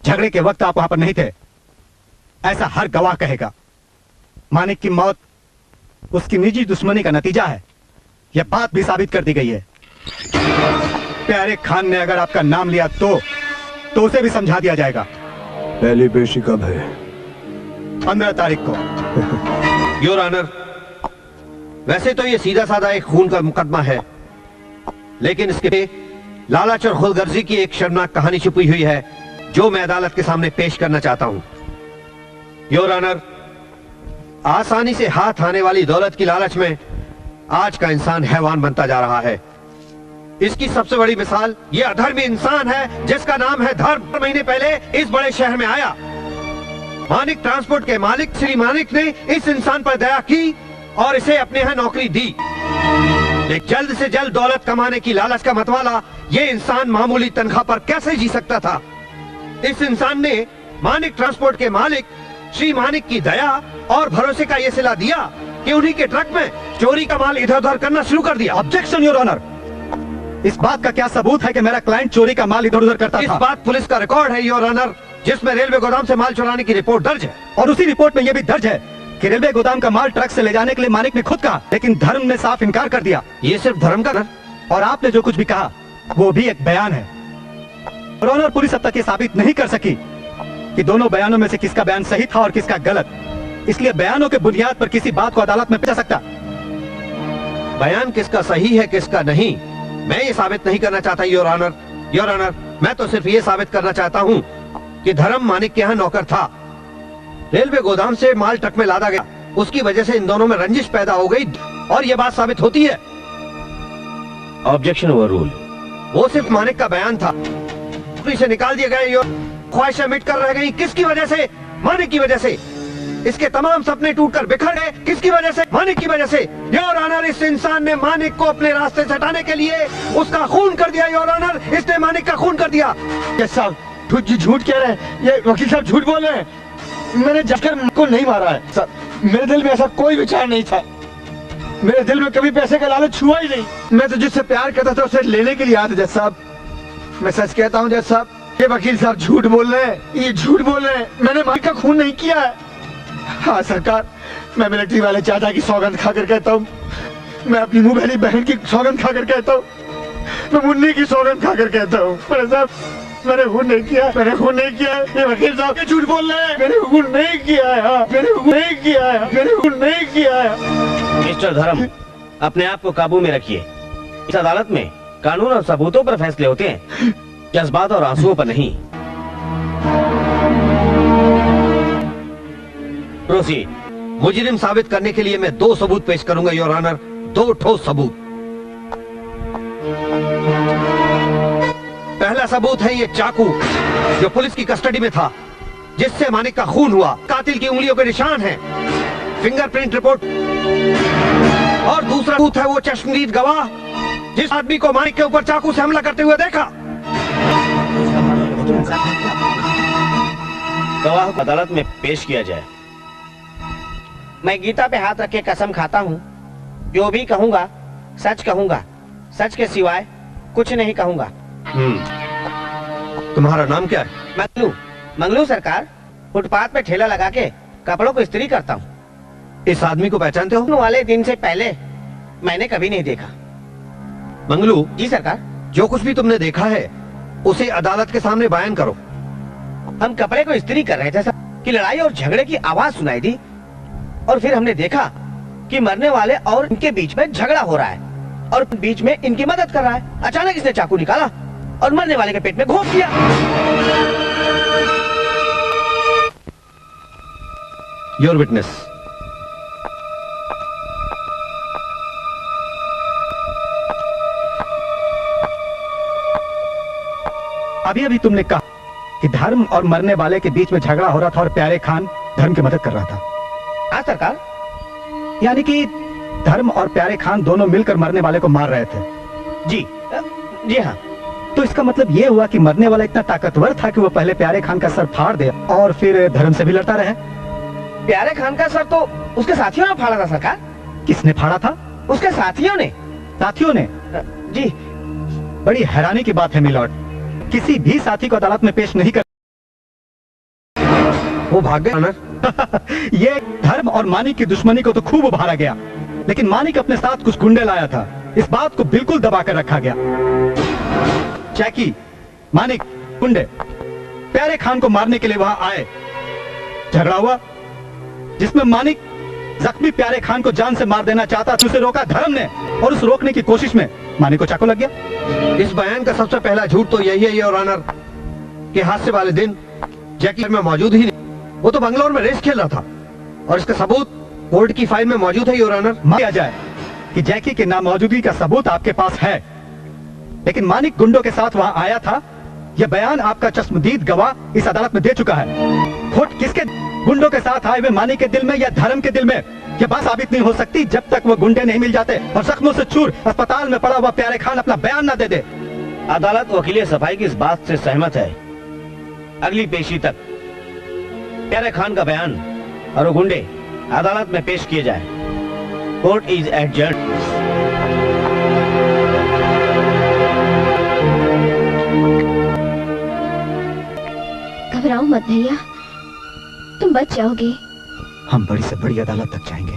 झगड़े के वक्त आप वहां पर नहीं थे, ऐसा हर गवाह कहेगा। मानिक की मौत उसकी निजी दुश्मनी का नतीजा है, यह बात भी साबित कर दी गई है। प्यारे खान ने अगर आपका नाम लिया तो उसे भी समझा दिया जाएगा। पहली पेशी कब है? 15 तारीख को। योर ऑनर, वैसे तो ये सीधा साधा एक खून का मुकदमा है, लेकिन इसके लालच और खुदगर्जी की एक शर्मनाक कहानी छुपी हुई है जो मैं अदालत के सामने पेश करना चाहता हूं। योर ऑनर, आसानी से हाथ आने वाली दौलत की लालच में आज का इंसान हैवान बनता जा रहा है। इसकी सबसे बड़ी मिसाल ये अधर्मी इंसान है जिसका नाम है धर्म। महीने पहले इस बड़े शहर में आया। मानिक ट्रांसपोर्ट के मालिक श्री मानिक ने इस इंसान पर दया की और इसे अपने यहाँ नौकरी दी। लेकिन जल्द से जल्द दौलत कमाने की लालच का मतवाला ये इंसान मामूली तनख्वाह पर कैसे जी सकता था। इस इंसान ने मानिक ट्रांसपोर्ट के मालिक श्री मानिक की दया और भरोसे का ये सिला दिया कि उन्हीं के ट्रक में चोरी का माल इधर उधर करना शुरू कर दिया। ऑब्जेक्शन योर ऑनर, इस बात का क्या सबूत है कि मेरा क्लाइंट चोरी का माल इधर उधर करता था? इस बात पुलिस का रिकॉर्ड है योर ऑनर, जिसमें रेलवे गोदाम से माल चुराने की रिपोर्ट दर्ज है। और उसी रिपोर्ट में यह भी दर्ज है कि रेलवे गोदाम का माल ट्रक से ले जाने के लिए मानिक ने खुद कहा, लेकिन धर्म ने साफ इनकार कर दिया। ये सिर्फ धर्म का न? और आपने जो कुछ भी कहा वो भी एक बयान है। और ऑनर, पुलिस अब तक ये साबित नहीं कर सकी कि दोनों बयानों में से किसका बयान सही था और किसका गलत। इसलिए बयानों के बुनियाद पर किसी बात को अदालत में पेश सकता। बयान किसका सही है किसका नहीं, मैं ये साबित नहीं करना चाहता योर ऑनर। योर ऑनर, मैं तो सिर्फ ये साबित करना चाहता हूँ कि धर्म मानिक के यहाँ नौकर था। रेलवे गोदाम से माल ट्रक में लादा गया, उसकी वजह से इन दोनों में रंजिश पैदा हो गई और ये बात साबित होती है। Objection over rule. वो सिर्फ मानिक का बयान था, से निकाल दिए गए। योर ख्वाहिशें मिट कर रह गई, किसकी वजह से? मानिक की वजह से। इसके तमाम सपने टूटकर बिखर गए, किसकी वजह से? मानिक की वजह से। योर ऑनर, इस इंसान ने मानिक को अपने रास्ते से हटाने के लिए उसका खून कर दिया। योर ऑनर, इसने मानिक का खून कर दिया। साहब झूठ कह रहे हैं, ये वकील साहब झूठ बोल रहे हैं। मैंने जबकर को नहीं मारा है सर, मेरे दिल में ऐसा कोई विचार नहीं था। मेरे दिल में कभी पैसे का लालच छुआ ही नहीं। मैं तो जिससे प्यार करता था उसे लेने के लिए आया था जज साहब। मैं सच कहता हूँ जज साहब, ये वकील साहब झूठ बोल रहे हैं, ये झूठ बोल रहे हैं। मैंने मानिक का खून नहीं किया है। हाँ सरकार, मैं मिलिट्री वाले चाचा की सौगंध खाकर कहता हूँ, मैं अपनी मुंह भरी बहन की सौगंध खाकर कहता हूँ, मैं मुन्नी की सौगंध खाकर कहता हूँ, साहब मैंने खून नहीं किया, मैंने खून नहीं किया। ये वकील साहब झूठ बोल रहे हैं, मैंने खून नहीं किया है, मैंने खून नहीं किया है, मैंने खून नहीं किया है। मिस्टर धर्म, अपने आप को काबू में रखिए। इस अदालत में कानून और सबूतों पर फैसले होते हैं, जज्बात और आंसुओं पर नहीं। प्रोसीड। मुजरिम साबित करने के लिए मैं 2 सबूत पेश करूंगा योर ऑनर, 2 ठोस सबूत। पहला सबूत है ये चाकू जो पुलिस की कस्टडी में था, जिससे मानिक का खून हुआ। कातिल की उंगलियों के निशान हैं, फिंगरप्रिंट रिपोर्ट। और दूसरा सबूत है वो चश्मदीद गवाह जिस आदमी को मानिक के ऊपर चाकू से हमला करते हुए देखा। गवाह को अदालत में पेश किया जाए। मैं गीता पे हाथ रख के कसम खाता हूँ, जो भी कहूँगा सच कहूँगा, सच के सिवाय कुछ नहीं कहूँगा। तुम्हारा नाम क्या है? मंगलू। मंगलू सरकार, फुटपाथ पे ठेला लगा के कपड़ों को इस्त्री करता हूँ। इस आदमी को पहचानते हो? वाले दिन से पहले मैंने कभी नहीं देखा। मंगलू। जी सरकार। जो कुछ भी तुमने देखा है उसे अदालत के सामने बयान करो। हम कपड़े को इस्त्री कर रहे थे सर कि लड़ाई और झगड़े की आवाज सुनाई दी, और फिर हमने देखा कि मरने वाले और इनके बीच में झगड़ा हो रहा है और बीच में इनकी मदद कर रहा है। अचानक इसने चाकू निकाला और मरने वाले के पेट में घोंप दिया। Your witness. अभी अभी तुमने कहा कि धर्म और मरने वाले के बीच में झगड़ा हो रहा था और प्यारे खान धर्म की मदद कर रहा था। हाँ सरकार। यानी कि धर्म और प्यारे खान दोनों मिलकर मरने वाले को मार रहे थे। जी जी हाँ। तो इसका मतलब ये हुआ कि मरने वाला इतना ताकतवर था कि वो पहले प्यारे खान का सर फाड़ दे और फिर धर्म से भी लड़ता रहे। प्यारे खान का सर तो उसके साथियों ने फाड़ा था सरकार। किसने फाड़ा था? उसके साथियों ने। साथियों ने? जी। बड़ी हैरानी की बात है मिलॉर्ड, किसी भी साथी को अदालत में पेश नहीं कर। वो भाग गए। ये धर्म और मानिक की दुश्मनी को तो खूब उभारा गया, लेकिन मानिक अपने साथ कुछ गुंडे लाया था। इस बात को बिल्कुल दबा कर रखा गया। जैकी, मानिक, गुंडे प्यारे खान को मारने के लिए वहां आए। झगड़ा हुआ जिसमें मानिक जख्मी प्यारे खान को जान से मार देना चाहता था। उसे रोका धर्म ने और उस रोकने की कोशिश में मानिक को चाकू लग गया। इस बयान का सबसे पहला झूठ तो यही है योर ऑनर कि हादसे वाले दिन जैकी में मौजूद ही नहीं। वो तो बंगलौर में रेस खेल रहा था और इसका सबूत कोर्ट की फाइल में मौजूद है योर ऑनर। माना जाए कि जैकी की नामौजूदगी का सबूत आपके पास है, लेकिन मानिक गुंडों के साथ वहां आया था, यह बयान आपका चश्मदीद गवाह इस अदालत में दे चुका है। खोट किसके? गुंडों के साथ आए हुए मानिक के दिल में या धर्म के दिल में? यह बात साबित नहीं हो सकती जब तक वो गुंडे नहीं मिल जाते और जख्मों से चूर अस्पताल में पड़ा हुआ प्यारे खान अपना बयान न दे दे। अदालत वकील सफाई की इस बात से सहमत है। अगली पेशी तक प्यारे खान का बयान और वो गुंडे अदालत में पेश किए जाए। Court is adjourned. घबराओ मत भैया, तुम बच जाओगे। हम बड़ी से बड़ी अदालत तक जाएंगे।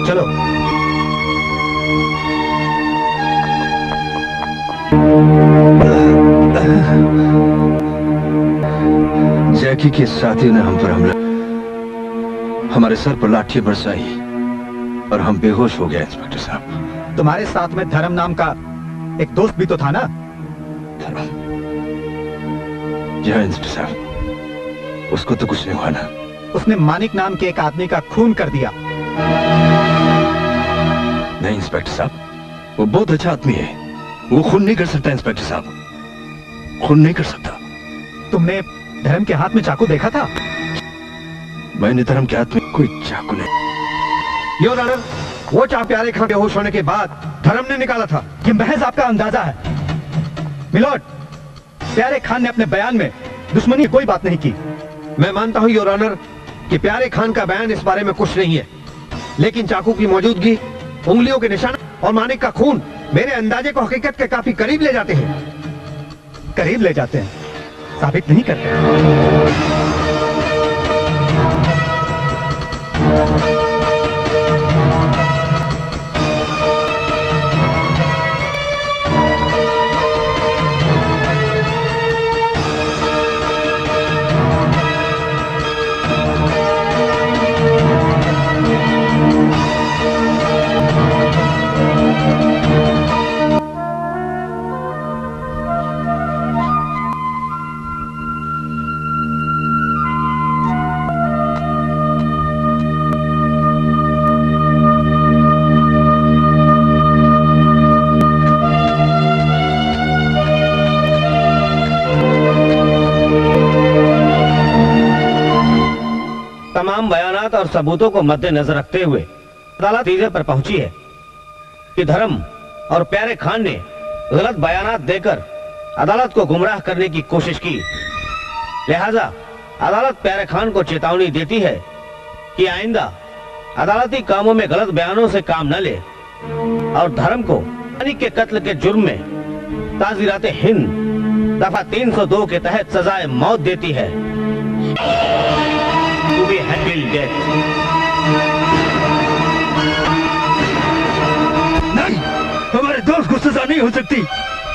चलो। जैकी के साथियों ने हम पर हमला, हमारे सर पर लाठी बरसाई और हम बेहोश हो गए। इंस्पेक्टर साहब, तुम्हारे साथ में धर्म नाम का एक दोस्त भी तो था ना? धर्म? जी हाँ इंस्पेक्टर साहब, उसको तो कुछ नहीं हुआ ना। उसने मानिक नाम के एक आदमी का खून कर दिया। नहीं इंस्पेक्टर साहब, वो बहुत अच्छा आदमी है। वो खून नहीं कर सकता इंस्पेक्टर साहब, खून नहीं कर सकता। तुमने धर्म के हाथ में चाकू देखा था? मैंने धर्म के हाथ में कोई चाकू नहीं। योर ऑनर, वो चाकू प्यारे खान बेहोश होने के बाद धर्म ने निकाला था। ये महज आपका अंदाजा है मिलोड। प्यारे खान ने अपने बयान में दुश्मनी की कोई बात नहीं की। मैं मानता हूं योर ऑनर कि प्यारे खान का बयान इस बारे में कुछ नहीं है, लेकिन चाकू की मौजूदगी, उंगलियों के निशान और मानिक का खून मेरे अंदाजे को हकीकत के काफी करीब ले जाते हैं। करीब ले जाते हैं, साबित नहीं करते। तमाम बयानात और सबूतों को मद्देनजर रखते हुए अदालत नतीजे पर पहुंची है कि धर्म और प्यारे खान ने गलत बयानात देकर अदालत को गुमराह करने की कोशिश की। लिहाजा अदालत प्यारे खान को चेतावनी देती है कि आइंदा अदालती कामों में गलत बयानों से काम न ले और धर्म को मानिक के कत्ल के जुर्म में ताज़ीरात हिंद दफा 302 के तहत सजाए मौत देती है। To be handled death. नहीं, हमारे दोस्त को सजा नहीं हो सकती।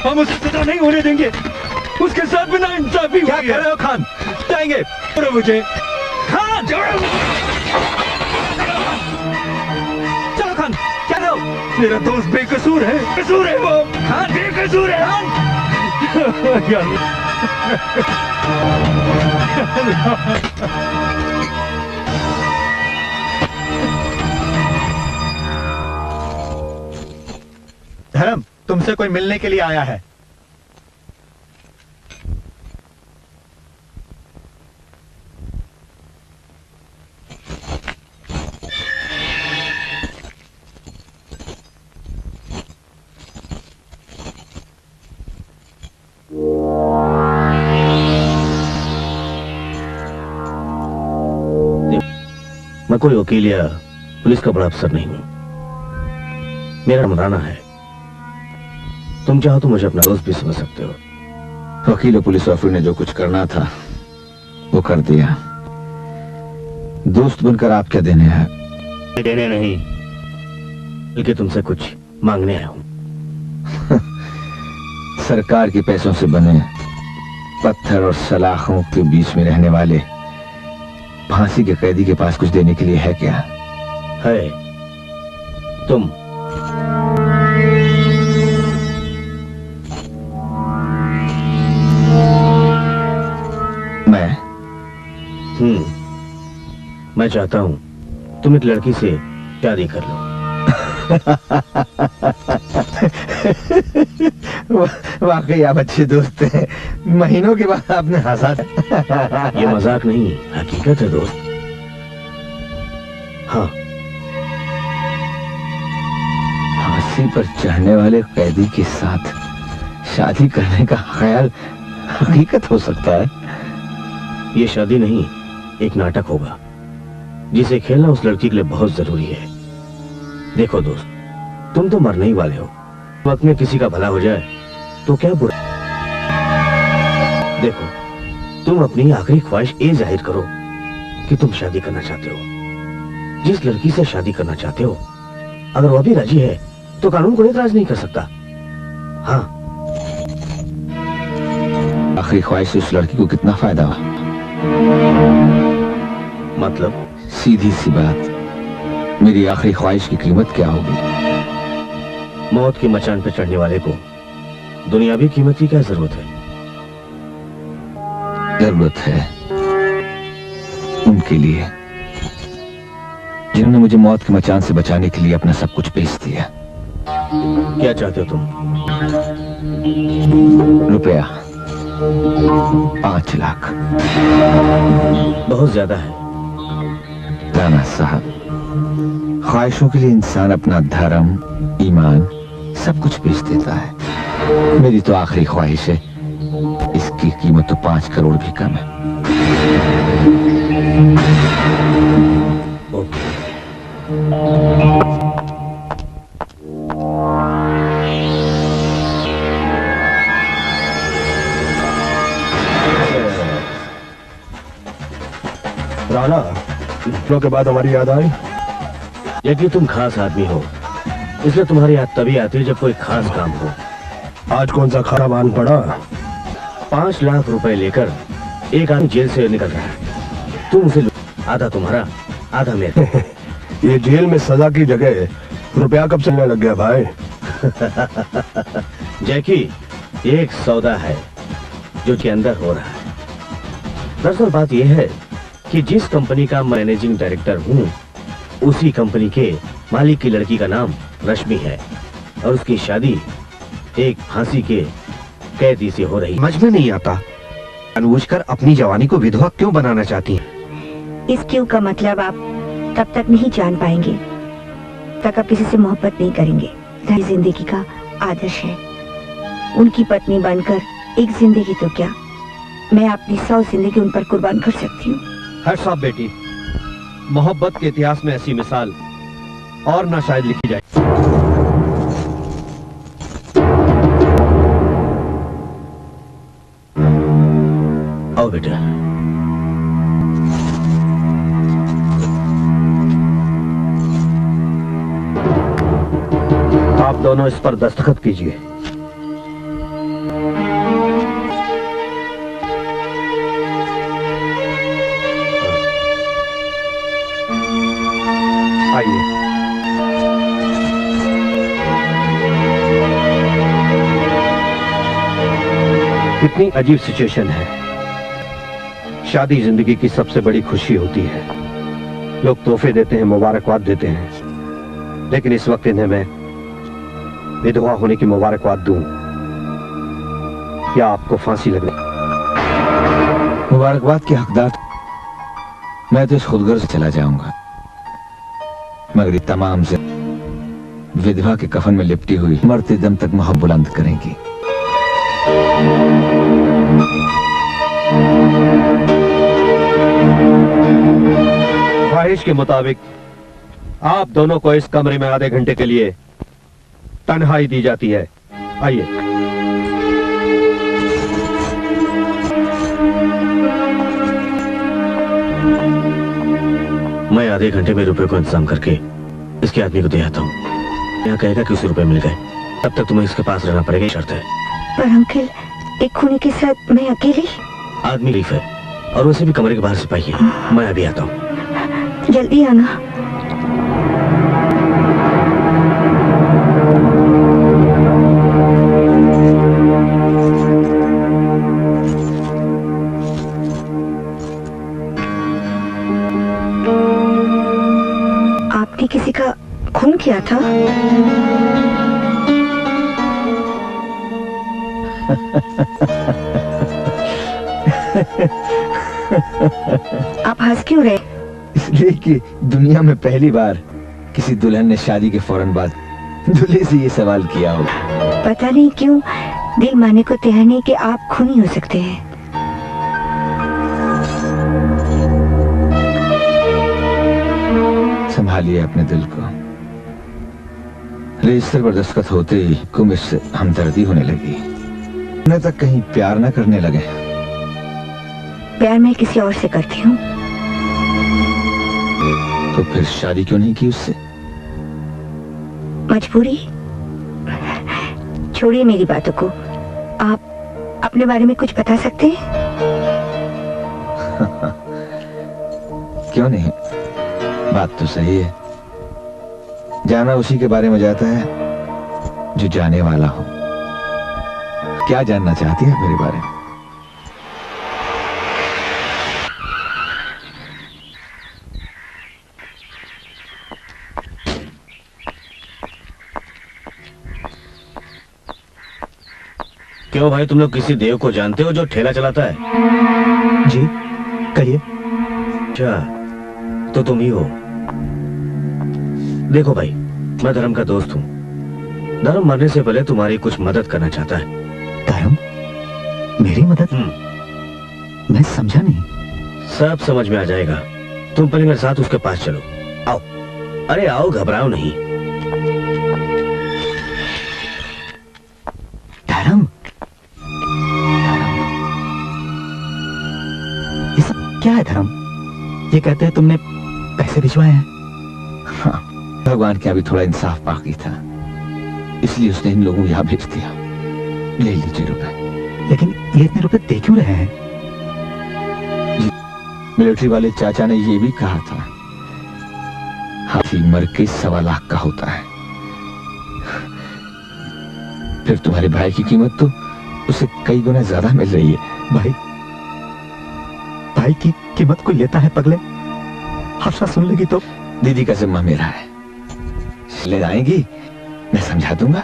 हम उसे सजा नहीं होने देंगे। उसके साथ भी नाइंसाफी हुई है। क्या कर रहे हो खान? जाएंगे। छोड़ो मुझे। खान छोड़ो। चलो खान, क्या रहे हो? मेरा दोस्त बेकसूर है। कसूर है वो। खान बेकसूर है। धर्म तुमसे कोई मिलने के लिए आया है। मैं कोई वकील या पुलिस का बड़ा अफसर नहीं हूं। मेरा नाम राणा है। तुम चाहो तो मुझे अपना दोस्त भी समझ सकते हो। वकील और पुलिस ऑफिसर ने जो कुछ करना था वो कर दिया। दोस्त बनकर आप क्या देने हैं? देने नहीं, बल्कि तुमसे कुछ मांगने आया हूं। सरकार के पैसों से बने पत्थर और सलाखों के बीच में रहने वाले फांसी के कैदी के पास कुछ देने के लिए है क्या? है। तुम मैं चाहता हूं तुम एक लड़की से शादी कर लो। वाकई आप अच्छे दोस्त हैं। महीनों के बाद आपने हंसा। ये मजाक नहीं, हकीकत है दोस्त। हाँ, फांसी पर चढ़ने वाले कैदी के साथ शादी करने का ख्याल हकीकत हो सकता है। ये शादी नहीं, एक नाटक होगा जिसे खेलना उस लड़की के लिए बहुत जरूरी है। देखो दोस्त, तुम तो मरने ही वाले हो। वक्त में किसी का भला हो जाए तो क्या बुरा। देखो, तुम अपनी आखिरी ख्वाहिश ये जाहिर करो कि तुम शादी करना चाहते हो। जिस लड़की से शादी करना चाहते हो, अगर वह भी राजी है तो कानून कोई एतराज नहीं कर सकता। हाँ, आखिरी ख्वाहिश से उस लड़की को कितना फायदा हुआ? मतलब? सीधी सी बात, मेरी आखिरी ख्वाहिश की कीमत क्या होगी? मौत की मचान पर चढ़ने वाले को दुनियावी कीमत की क्या जरूरत है? जरूरत है उनके लिए जिन्होंने मुझे मौत के मचान से बचाने के लिए अपना सब कुछ बेच दिया। क्या चाहते हो तुम? रुपया 5 लाख। बहुत ज्यादा है राणा साहब। ख्वाहिशों के लिए इंसान अपना धर्म, ईमान सब कुछ बेच देता है। मेरी तो आखिरी ख्वाहिश है, इसकी कीमत तो 5 करोड़ भी कम है। राणा, के बाद हमारी याद आई। यदि तुम खास आदमी हो, इसलिए तुम्हारी याद तभी आती है जब कोई खास काम हो। आज कौन सा खाना बांध पड़ा? 5 लाख रुपए लेकर एक आदमी जेल से निकल रहा है। तुम उसे आधा तुम्हारा, आधा मेरा। ये जेल में सजा की जगह रुपया कब चलने लग गया भाई? जैकी, एक सौदा है जो के अंदर हो रहा है। दरअसल बात यह है कि जिस कंपनी का मैनेजिंग डायरेक्टर हूँ, उसी कंपनी के मालिक की लड़की का नाम रश्मि है और उसकी शादी एक फांसी के कैदी से हो रही। समझ में नहीं आता, जानबूझकर अपनी जवानी को विधवा क्यों बनाना चाहती हैं? इस क्यों का मतलब आप तब तक नहीं जान पाएंगे तक आप किसी से मोहब्बत नहीं करेंगे। जिंदगी का आदर्श है। उनकी पत्नी बनकर एक जिंदगी तो क्या, मैं अपनी 100 जिंदगी उन पर कुर्बान कर सकती हूँ। हर साहब बेटी, मोहब्बत के इतिहास में ऐसी मिसाल और ना शायद लिखी जाए। आओ बेटा। आप दोनों इस पर दस्तखत कीजिए। आइए। कितनी अजीब सिचुएशन है। शादी जिंदगी की सबसे बड़ी खुशी होती है। लोग तोहफे देते हैं, मुबारकबाद देते हैं, लेकिन इस वक्त इन्हें मैं विधवा होने की मुबारकबाद दूं या आपको फांसी लगने? मुबारकबाद के हकदार मैं तो इस खुदगर्ज से चला जाऊंगा, मगर ये तमाम से विधवा के कफन में लिपटी हुई मरते दम तक मोहब्बत बुलंद करेंगी। ख्वाहिश के मुताबिक आप दोनों को इस कमरे में आधे घंटे के लिए तन्हाई दी जाती है। आइए। मैं आधे घंटे में रुपए को इंतजाम करके इसके आदमी को दे आता हूँ। यहाँ कहेगा कि उसे रुपए मिल गए, तब तक तुम्हें इसके पास रहना पड़ेगा, शर्त है। पर अंकल, एक खूनी के साथ मैं अकेली? आदमी लीफ है और वैसे भी कमरे के बाहर सिपाही है। मैं अभी आता हूँ। जल्दी आना। आपने किसी का खून किया था? आप हंस क्यों रहे? इसलिए कि दुनिया में पहली बार किसी दुल्हन ने शादी के फौरन बाद दूल्हे से ये सवाल किया हो। पता नहीं क्यों दिल मानने को तैयार नहीं कि आप खूनी हो सकते हैं। संभालिए अपने दिल को। रजिस्टर पर दस्तखत होते ही कुमिश से हमदर्दी होने लगी। उन्हें तक कहीं प्यार न करने लगे। प्यार मैं किसी और से करती हूँ। तो फिर शादी क्यों नहीं की उससे? मजबूरी। छोड़िए मेरी बातों को। आप अपने बारे में कुछ बता सकते हैं? क्यों नहीं, बात तो सही है। जाना उसी के बारे में जाता है जो जाने वाला हो। क्या जानना चाहती है मेरे बारे में? क्यों भाई, तुम लोग किसी देव को जानते हो जो ठेला चलाता है? जी कहिए। अच्छा, तो तुम ही हो। देखो भाई, मैं धर्म का दोस्त हूँ। धर्म मरने से पहले तुम्हारी कुछ मदद करना चाहता है। धर्म? मेरी मदद? मैं समझा नहीं। सब समझ में आ जाएगा। तुम पहले मेरे साथ उसके पास चलो। आओ। अरे आओ, घबराओ नहीं। धर्म? ये सब क्या है धर्म? ये कहते हैं तुमने पैसे भिजवाए हैं। हाँ, भगवान के अभी थोड़ा इंसाफ बाकी था, इसलिए उसने इन लोगों को यहाँ भेज दिया। ले लीजिए रुपए। लेकिन ये इतने रुपए दे क्यों रहे हैं? मिलिट्री वाले चाचा ने ये भी कहा था, हाथी मर के 1.25 लाख का होता है। फिर तुम्हारे भाई की कीमत तो उसे कई गुना ज्यादा मिल रही है। भाई की कीमत कोई लेता है पगले? हर्षा सुन लेगी तो? दीदी का जिम्मा मेरा है, ले आएगी, मैं समझा दूंगा।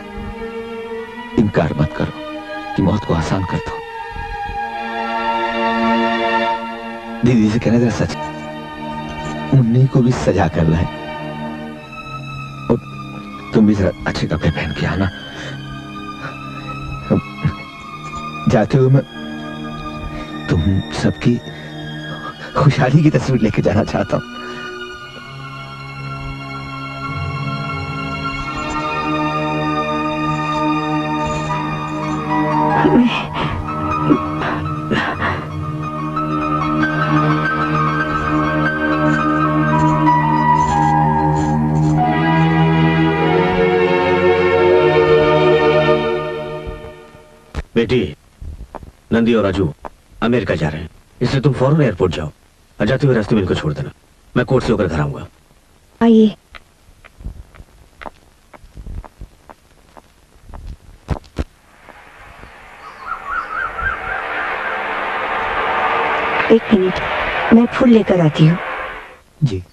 इनकार मत करो कि मौत को आसान कर दो। दीदी से कहना जरा सच, उन्हीं को भी सजा कर रहा है। और तुम भी जरा अच्छे कपड़े पहन के आना। जाते हुए मैं तुम सबकी खुशहाली की तस्वीर लेके जाना चाहता हूं। बेटी, नंदी और राजू अमेरिका जा रहे हैं, इसलिए तुम फौरन एयरपोर्ट जाओ और जाते हुए रास्ते में इनको छोड़ देना। मैं कोर्ट से होकर घर आऊंगा। आइए। एक मिनट, मैं फूल लेकर आती हूँ। जी।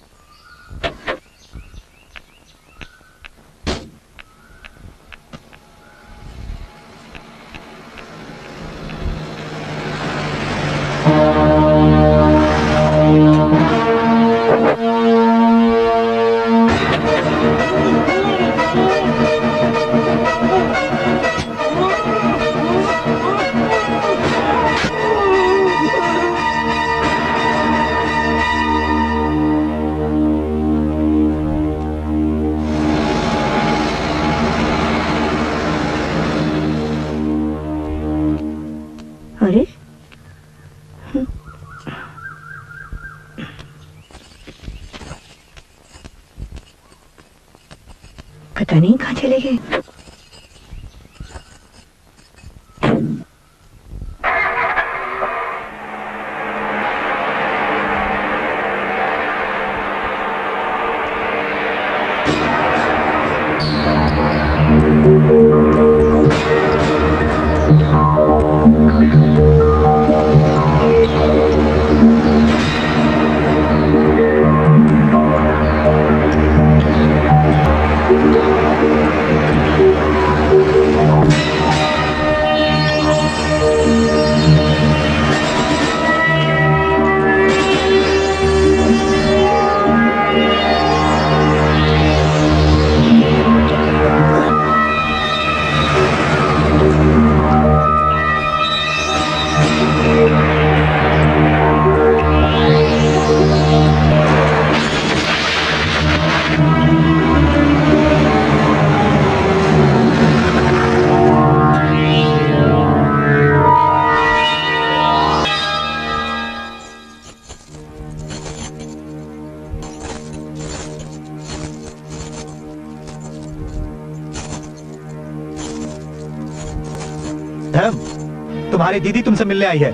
पता नहीं कहाँ चले गए। तुम्हारी दीदी तुमसे मिलने आई है।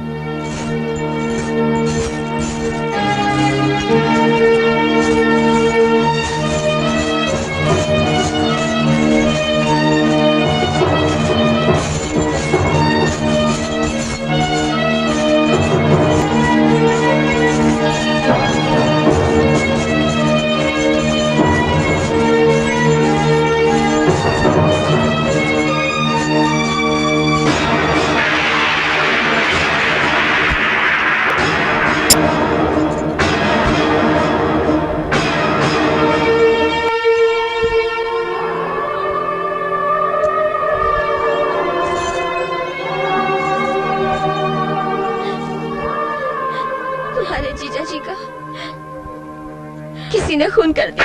किसी ने खून कर दिया।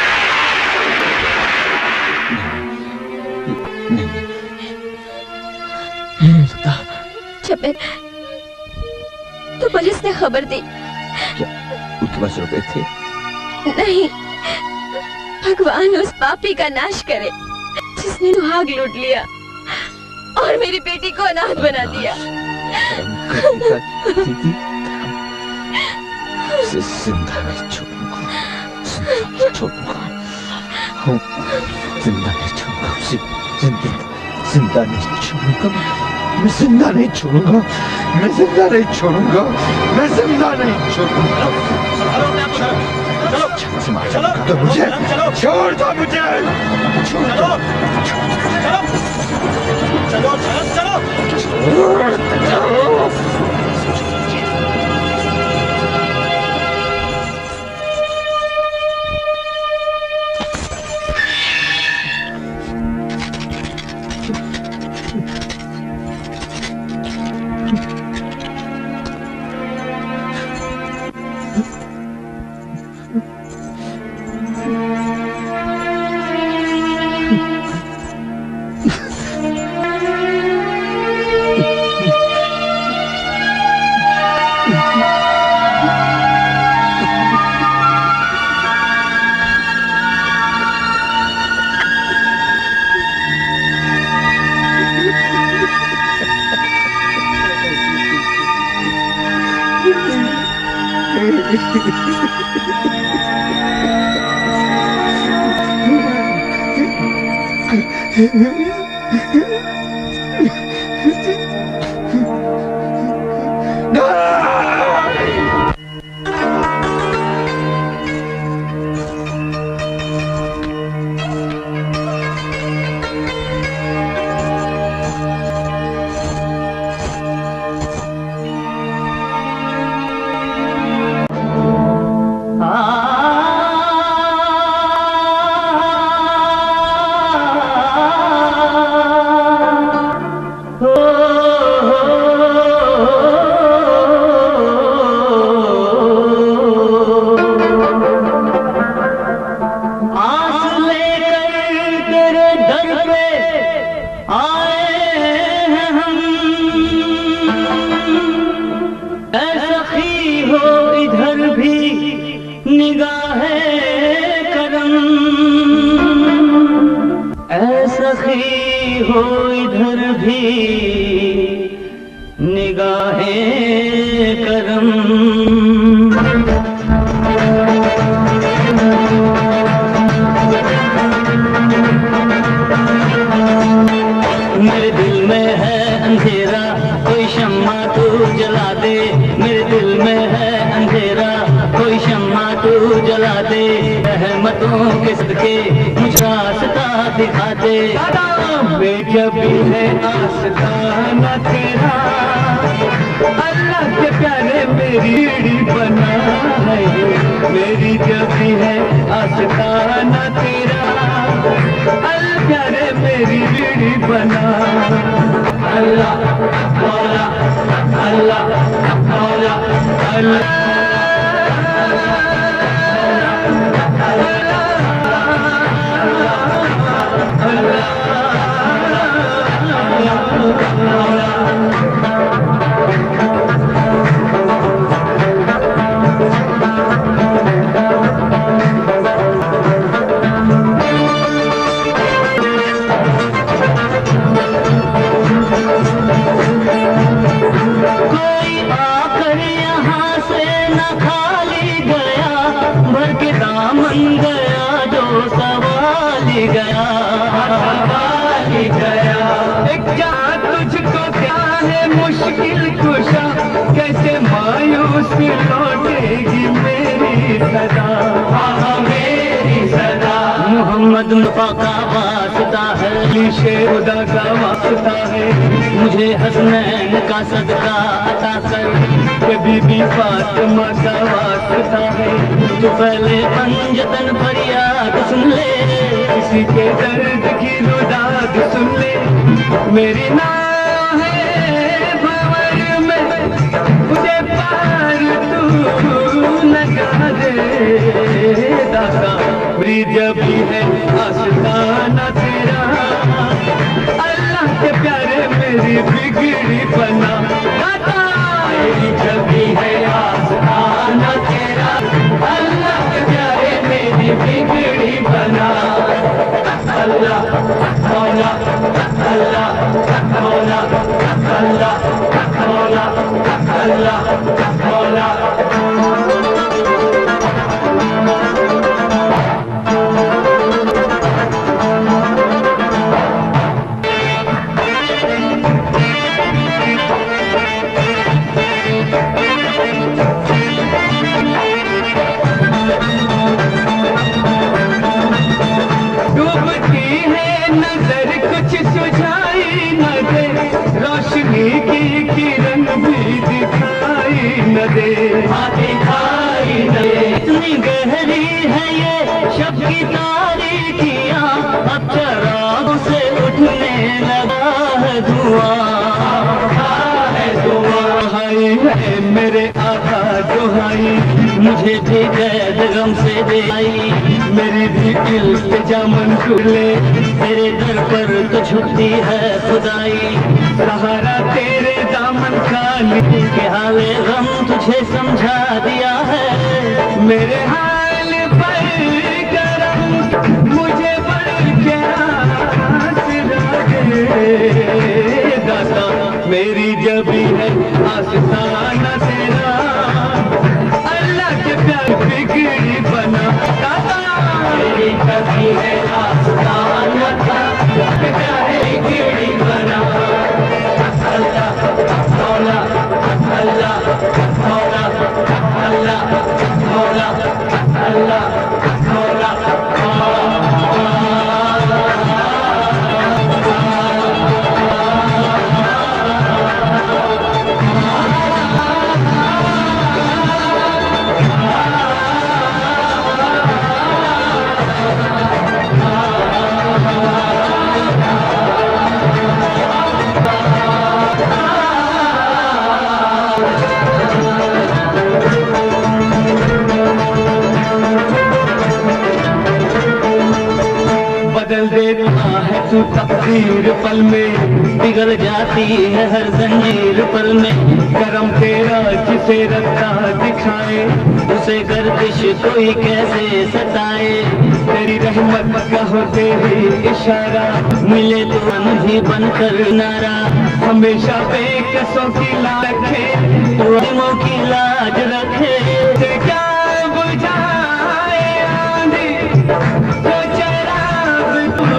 नहीं हो सकता। जब मैं तो पुलिस ने खबर दी। क्या उनके पास रुपए थे? नहीं, भगवान उस पापी का नाश करे जिसने सुहाग लूट लिया और मेरी बेटी को अनाथ बना दिया। जिंदा नहीं छोड़ूंगा, छोड़ूंगा, जिंदा नहीं छोड़ूंगा, जिंदा नहीं छोड़ूंगा, मैं जिंदा नहीं छोड़ूंगा, मैं जिंदा नहीं छोड़ूंगा, मैं जिंदा नहीं छोड़ूंगा। चलो तो मुझे छोड़ दो, मुझे छोड़ दो, चलो चलो चलो सखी हो इधर भी निगाहें करम। मेरे दिल में है अंधेरा कोई शम्मा तू जला दे, मेरे दिल में है अंधेरा कोई शम्मा तू जला दे, रहमतों के सदके मुझे रास्ता दिखा दे। मैं जब भी है आस्ताना तेरा, अल्लाह के प्यारे मेरी बीड़ी बना है, मेरी जब भी है आस्ताना तेरा, अल्लाह प्यारे मेरी बीड़ी बना। अल्लाह मौला अल्लाह मौला अल्लाह मुश्किल कुशा कैसे मायूस लौटेगी मेरी सदा, मेरी सदा। मोहम्मद मुस्तफा का वास्ता है, खुदा का वास्ता है, मुझे हसनैन का सदका अता कर, कभी भी फातिमा का वास्ता है। तो पहले पंजतन फरियाद सुन ले, किसी के दर्द की रुदाद सुन ले, मेरी ना दाता मेरी जब भी है आस्ताना तेरा, अल्लाह के प्यारे मेरी बिगड़ी बना। दाता मेरी जब भी है आस्ताना तेरा, अल्लाह के प्यारे मेरी बिगड़ी बना। अल्लाह मौला अल्लाह मौला अल्लाह मौला अल्लाह मौला। की किरण भी दिखाई न दे, दिखाई न दे। इतनी गहरी है ये शब की तारीकियां, अब चरागों से उठने लगा है धुआं, दुहाई है मेरे आका दुहाई, मुझे भी कैद गम से दे आई, मेरी भी इल्तिजा मंजूर ले, तेरे दर पर तो झुकती है खुदाई, सहारा तेरे दामन का के हाले गम तुझे समझा दिया है, मेरे हाल पर करम मुझे बड़ प्यास लगे। दाता मेरी जब भी है आस्ताना तेरा, अल्लाह के प्यार बिगड़ी बना। दाता मेरी जब भी है आस्ताना तेरा, प्यार बिगड़ी बना। अल्लाह मौला अल्लाह मौला अल्लाह मौला अल्लाह मौला। बदल देता है तू तकदीर पल में, बिगड़ जाती है हर जंजीर पल में, करम तेरा जिसे रखता दिखाए, उसे गर्दिश कोई कैसे सताए, तेरी रहमत का हो तेरी इशारा, मिले तो मन ही बनकर नारा, हमेशा बेकसों की लाज रखे, तुमों की लाज रखे। क्या बुझाए आंधी तो चराग तू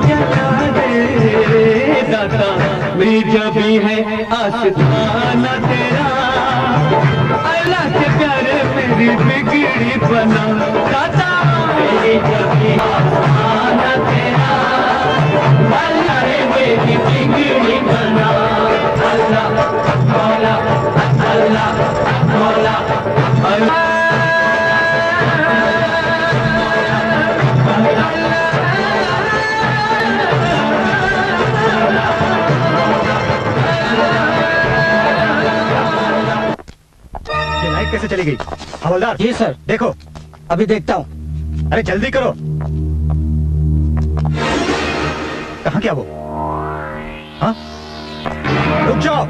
जला दे दाता, मेरी जब भी है आस्ताना तेरा, अल्लाह के प्यारे मेरी बिगड़ी बना दाता, मेरी जब भी आस्ताना तेरा, अल्लाह रे मेरी बिगड़ी बना। अल्लाह मौला अल्लाह मौला अल्लाह कैसे चली गई? हवलदार जी सर, देखो। अभी देखता हूँ। अरे जल्दी करो। कहाँ क्या वो? हाँ, रुक जाओ।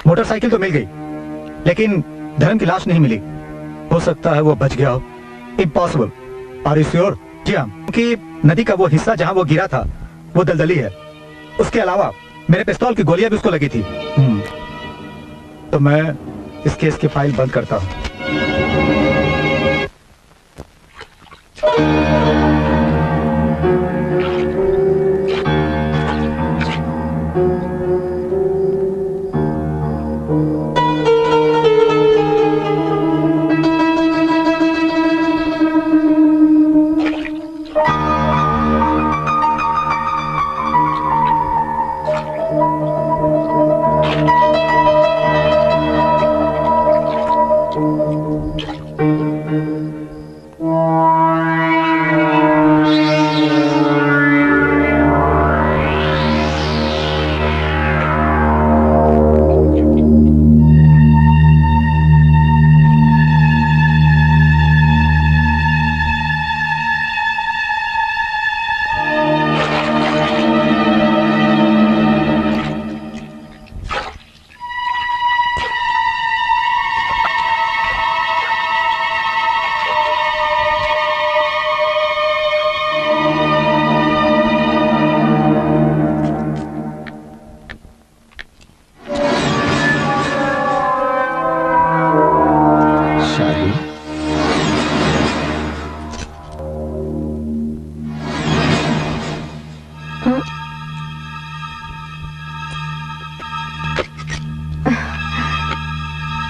मोटरसाइकिल तो मिल गई, लेकिन धर्म की लाश नहीं मिली। हो सकता है वो बच गया हो। इम्पॉसिबल। Are you sure? जी हाँ, क्योंकि नदी का वो हिस्सा जहाँ वो गिरा था वो दलदली है। उसके अलावा मेरे पिस्तौल की गोलियां भी उसको लगी थी। तो मैं इस केस की फाइल बंद करता हूँ।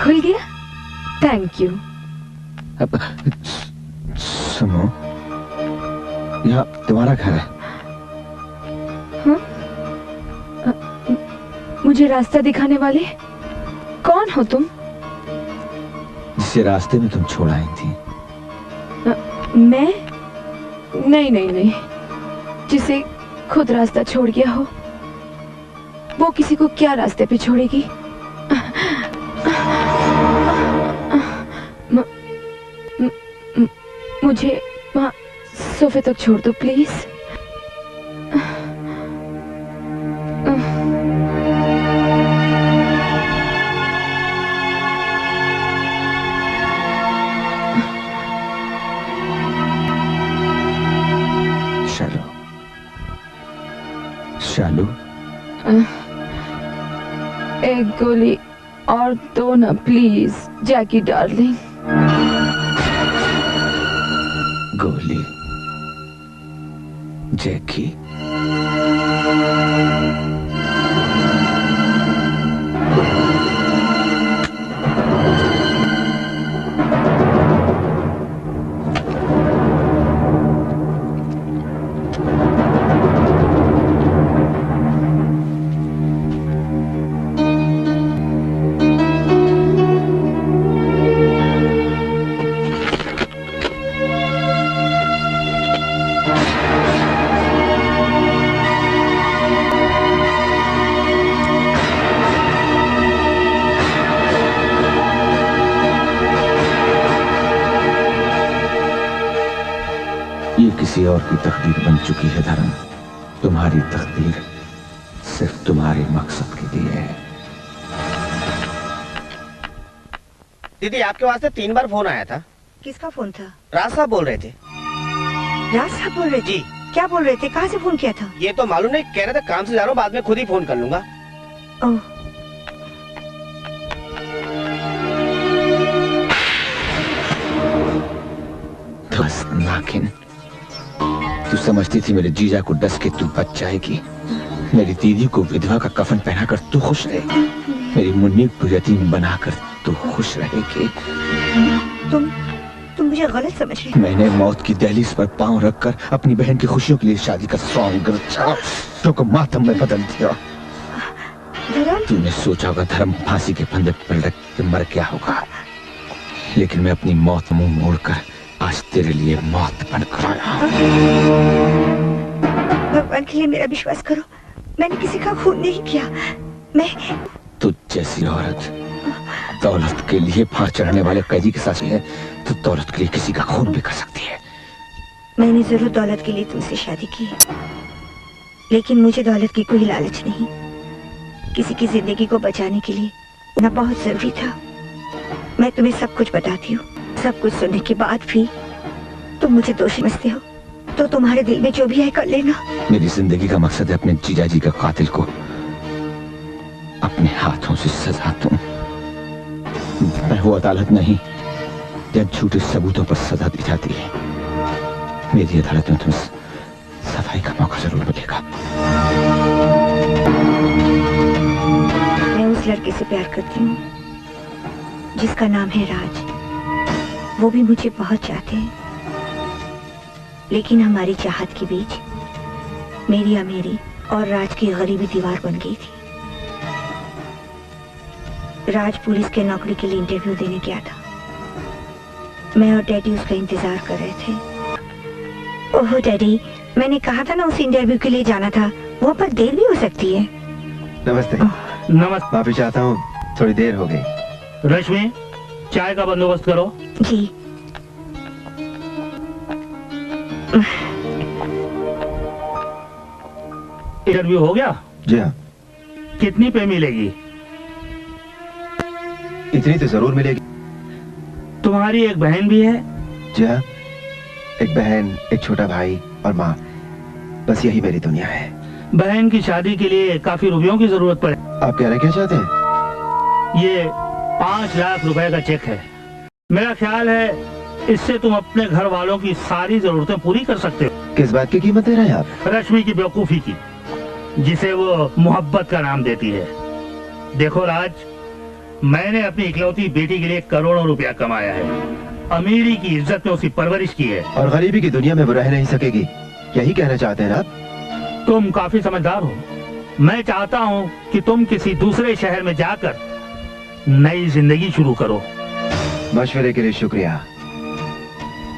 खुल गया? Thank you. सुनो, यह तुम्हारा घर है? हाँ? मुझे रास्ता दिखाने वाले कौन हो तुम? जिसे रास्ते में तुम छोड़ आई थी। मैं? नहीं नहीं नहीं, जिसे खुद रास्ता छोड़ गया हो वो किसी को क्या रास्ते पे छोड़ेगी? मुझे वहाँ सोफे तक छोड़ दो प्लीज। शालू, एक गोली और दो ना प्लीज जैकी डार्लिंग। गोली जैकी। किसी और की तकदीर बन चुकी है धर्म। तुम्हारी तकदीर सिर्फ तुम्हारे मकसद के लिए है। दीदी आपके वास्ते 3 बार फोन आया था। किसका फोन था? राज साहब बोल रहे थे। राज साहब बोल रहे थे? जी। क्या बोल रहे थे? कहाँ से फोन किया था? ये तो मालूम नहीं, कह रहे थे काम से जा रहा हूँ, बाद में खुद ही फोन कर लूंगा। ओह। नागिन, तू समझती थी मेरे जीजा को डस के तू बच जाएगी। मेरी दीदी को विधवा का कफन पहनाकर तू खुश रहे, मेरी मुन्नी को यतीम बनाकर तू खुश रहेगी। तुम मुझे गलत समझ रहे। मैंने मौत की दहलीज पर पांव रखकर अपनी बहन की खुशियों के लिए शादी का सॉन्ग को मातम में बदल दिया। तूने सोचा होगा धर्म फांसी के फंदे पर रख के मर गया होगा, लेकिन मैं अपनी मौत मुंह मोड़कर आज तेरे लिए मौत बनकर आया। भगवान के लिए मेरा विश्वास करो, मैंने किसी का खून नहीं किया। मैं तुझ जैसी औरत दौलत के लिए फांस चढ़ने वाले कैदी के साथ है, तो दौलत के लिए किसी का खून भी कर सकती है। मैंने जरूर दौलत के लिए तुमसे शादी की, लेकिन मुझे दौलत की कोई लालच नहीं। किसी की जिंदगी को बचाने के लिए ना बहुत जरूरी था। मैं तुम्हें सब कुछ बताती हूँ। सब कुछ सुनने के बाद भी तुम मुझे दोषी समझते हो, तो तुम्हारे दिल में जो भी है कर लेना। मेरी जिंदगी का मकसद है अपने जीजा जी का कातिल को अपने हाथों से सजा दूं। मैं वो अदालत नहीं जब झूठे सबूतों पर सजा दी जाती है। मेरी अदालत में तुम्हें सफाई का मौका जरूर मिलेगा। मैं उस लड़के से प्यार करती हूँ जिसका नाम है राज। वो भी मुझे बहुत चाहते हैं, लेकिन हमारी चाहत के बीच मेरी अमीरी और राज की गरीबी दीवार बन गई थी। राज पुलिस के नौकरी के लिए इंटरव्यू देने गया था। मैं और डैडी उसका इंतजार कर रहे थे। ओह डैडी, मैंने कहा था ना उस इंटरव्यू के लिए जाना था, वहाँ पर देर भी हो सकती है। नमस्ते। नमस्ते। माफी चाहता हूँ, थोड़ी देर हो गई। रश्मि, चाय का बंदोबस्त करो। जी। इंटरव्यू हो गया? जी हाँ। कितनी पे मिलेगी? इतनी तो जरूर मिलेगी। तुम्हारी एक बहन भी है? जी हाँ, एक बहन, एक छोटा भाई और माँ, बस यही मेरी दुनिया है। बहन की शादी के लिए काफी रुपयों की जरूरत पड़े। आप कहना क्या चाहते हैं? ये 5 लाख रुपए का चेक है। मेरा ख्याल है इससे तुम अपने घर वालों की सारी जरूरतें पूरी कर सकते हो। किस बात की कीमत दे रहे हैं आप? रश्मि की बेवकूफी की, जिसे वो मोहब्बत का नाम देती है। देखो राज, मैंने अपनी इकलौती बेटी के लिए करोड़ों रुपया कमाया है, अमीरी की इज्जत में उसकी परवरिश की है। और गरीबी की दुनिया में वो रह नहीं सकेगी, यही कहना चाहते हैं आप? तुम काफी समझदार हो। मैं चाहता हूँ कि तुम किसी दूसरे शहर में जाकर नई जिंदगी शुरू करो। मशवरे के लिए शुक्रिया।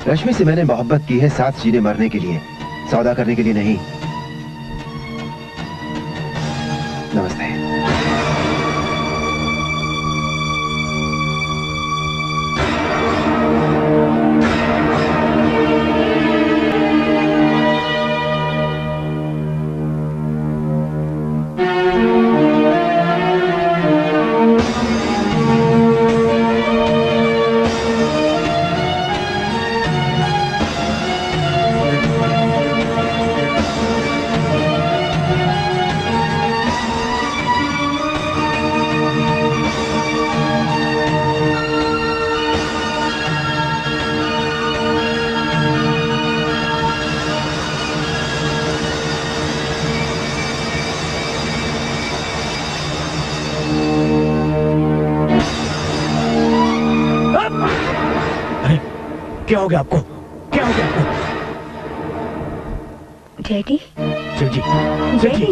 रश्मि से मैंने मोहब्बत की है, साथ जीने मरने के लिए, सौदा करने के लिए नहीं। नमस्ते। क्या हो गया आपको? क्या हो गया आपको? डैडी, शिव जी, शिव जी,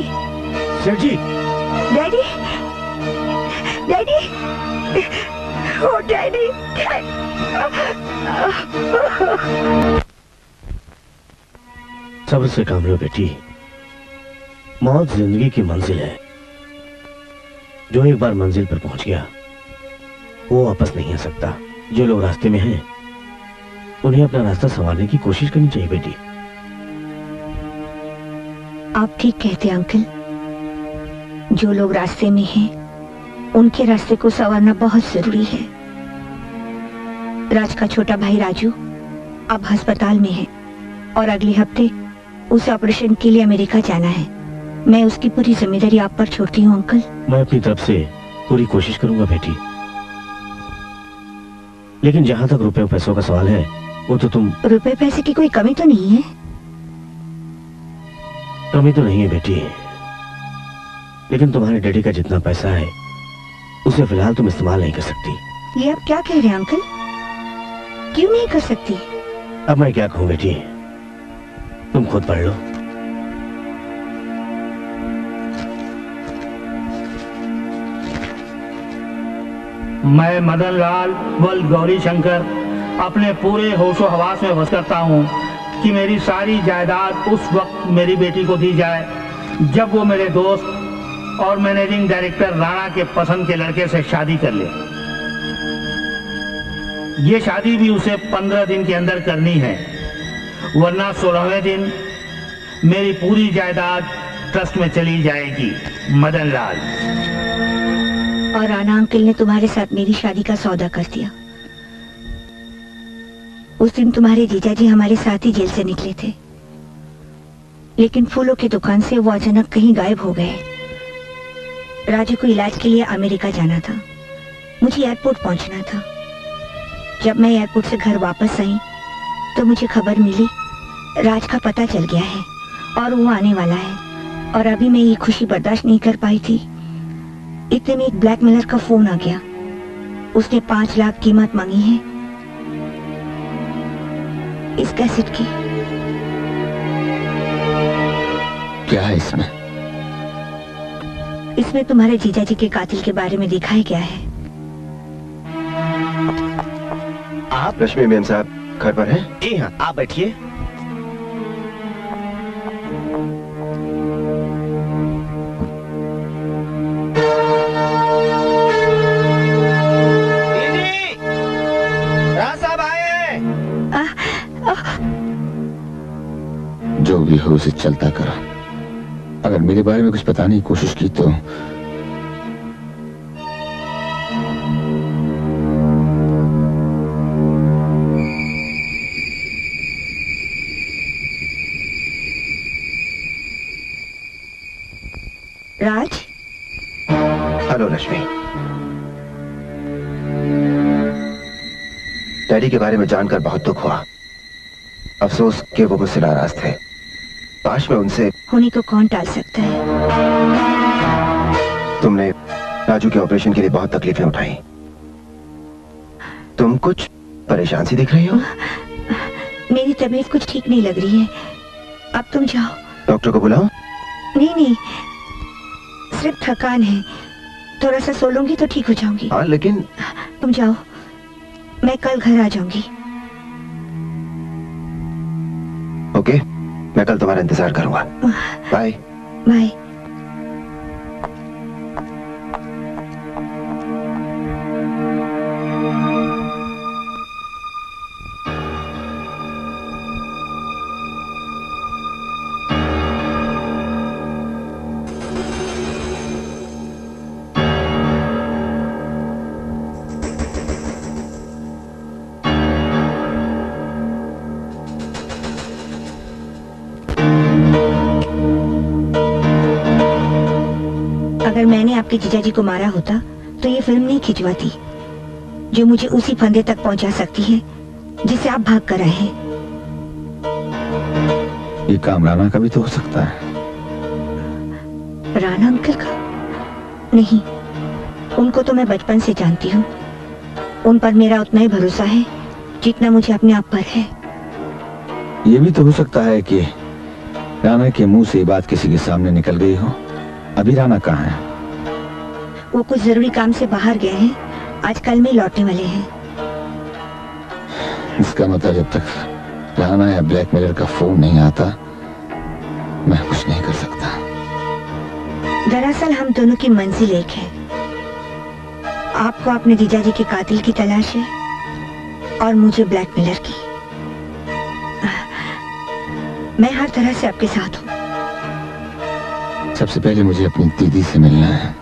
शिव जी, डैडी, डैडी, ओ डैडी, सब्र से काम लो बेटी। मौत जिंदगी की मंजिल है। जो एक बार मंजिल पर पहुंच गया वो वापस नहीं आ सकता। जो लोग रास्ते में हैं उन्हें अपना रास्ता संवारने की कोशिश करनी चाहिए बेटी। आप ठीक कहते हैं अंकल। जो लोग रास्ते में हैं उनके रास्ते को संवारना बहुत जरूरी है। राज का छोटा भाई राजू अब अस्पताल में है और अगले हफ्ते उसे ऑपरेशन के लिए अमेरिका जाना है। मैं उसकी पूरी जिम्मेदारी आप पर छोड़ती हूँ अंकल। मैं अपनी तरफ से पूरी कोशिश करूंगा बेटी, लेकिन जहां तक रुपए पैसों का सवाल है वो तो तुम। रुपए पैसे की कोई कमी तो नहीं है? कमी तो नहीं है बेटी, लेकिन तुम्हारे डैडी का जितना पैसा है उसे फिलहाल तुम इस्तेमाल नहीं कर सकती। ये आप क्या कह रहे हैं अंकल? क्यों नहीं कर सकती? अब मैं क्या कहूँ बेटी, तुम खुद पढ़ लो। मैं मदन लाल वल गौरी शंकर अपने पूरे होशो हवास में बस करता हूँ कि मेरी सारी जायदाद उस वक्त मेरी बेटी को दी जाए जब वो मेरे दोस्त और मैनेजिंग डायरेक्टर राणा के पसंद के लड़के से शादी कर ले। ये शादी भी उसे 15 दिन के अंदर करनी है, वरना 16वें दिन मेरी पूरी जायदाद ट्रस्ट में चली जाएगी। मदन लाल। और राणा अंकल ने तुम्हारे साथ मेरी शादी का सौदा कर दिया। उस दिन तुम्हारे जीजाजी हमारे साथ ही जेल से निकले थे, लेकिन फूलों की दुकान से वो अचानक कहीं गायब हो गए। राजू को इलाज के लिए अमेरिका जाना था, मुझे एयरपोर्ट पहुंचना था। जब मैं एयरपोर्ट से घर वापस आई तो मुझे खबर मिली राज का पता चल गया है और वो आने वाला है। और अभी मैं ये खुशी बर्दाश्त नहीं कर पाई थी, इतने में एक ब्लैकमेलर का फोन आ गया। उसने 5 लाख कीमत मांगी है इस कैसेट की। क्या है इसमें? इसमें तुम्हारे जीजाजी के कातिल के बारे में दिखाया गया है। आप रश्मि मेम साहब घर पर हैं? जी हाँ, आप बैठिए। जो भी हो उसे चलता करो। अगर मेरे बारे में कुछ बताने की कोशिश की तो राज। हेलो रश्मि। डैडी के बारे में जानकर बहुत दुख हुआ। अफसोस कि वो मुझसे नाराज थे। काश मैं उनसे। होने को कौन टाल सकता है? तुमने राजू के ऑपरेशन के लिए बहुत तकलीफें उठाई। तुम कुछ परेशान सी दिख रही हो। मेरी तबीयत कुछ ठीक नहीं लग रही है, अब तुम जाओ। डॉक्टर को बुलाओ? नहीं, सिर्फ थकान है, थोड़ा सा सो लूंगी तो ठीक हो जाऊंगी। हाँ लेकिन। तुम जाओ, मैं कल घर आ जाऊंगी। ओके, मैं कल तुम्हारा इंतजार करूंगा। Bye bye. अगर मैंने आपके जीजाजी को मारा होता तो ये फिल्म नहीं खिंचवाती, जो मुझे उसी फंदे तक पहुंचा सकती है जिसे आप भाग कर आए हैं। ये काम राणा का भी तो हो सकता है। राणा अंकल का? नहीं, उनको तो मैं बचपन से जानती हूँ। उन पर मेरा उतना ही भरोसा है जितना मुझे अपने आप पर है। ये भी तो हो सकता है कि राणा के मुंह से ये बात किसी के सामने निकल गई हो। अभी राणा कहाँ है? वो कुछ जरूरी काम से बाहर गए हैं, आज कल में लौटने वाले हैं। इसका मतलब जब तक राणा या ब्लैकमेलर का फोन नहीं आता मैं कुछ नहीं कर सकता। दरअसल हम दोनों की मंजिल एक है। आपको अपने जीजाजी के कातिल की तलाश है और मुझे ब्लैकमेलर की। मैं हर तरह से आपके साथ हूँ। सबसे पहले मुझे अपनी दीदी से मिलना है।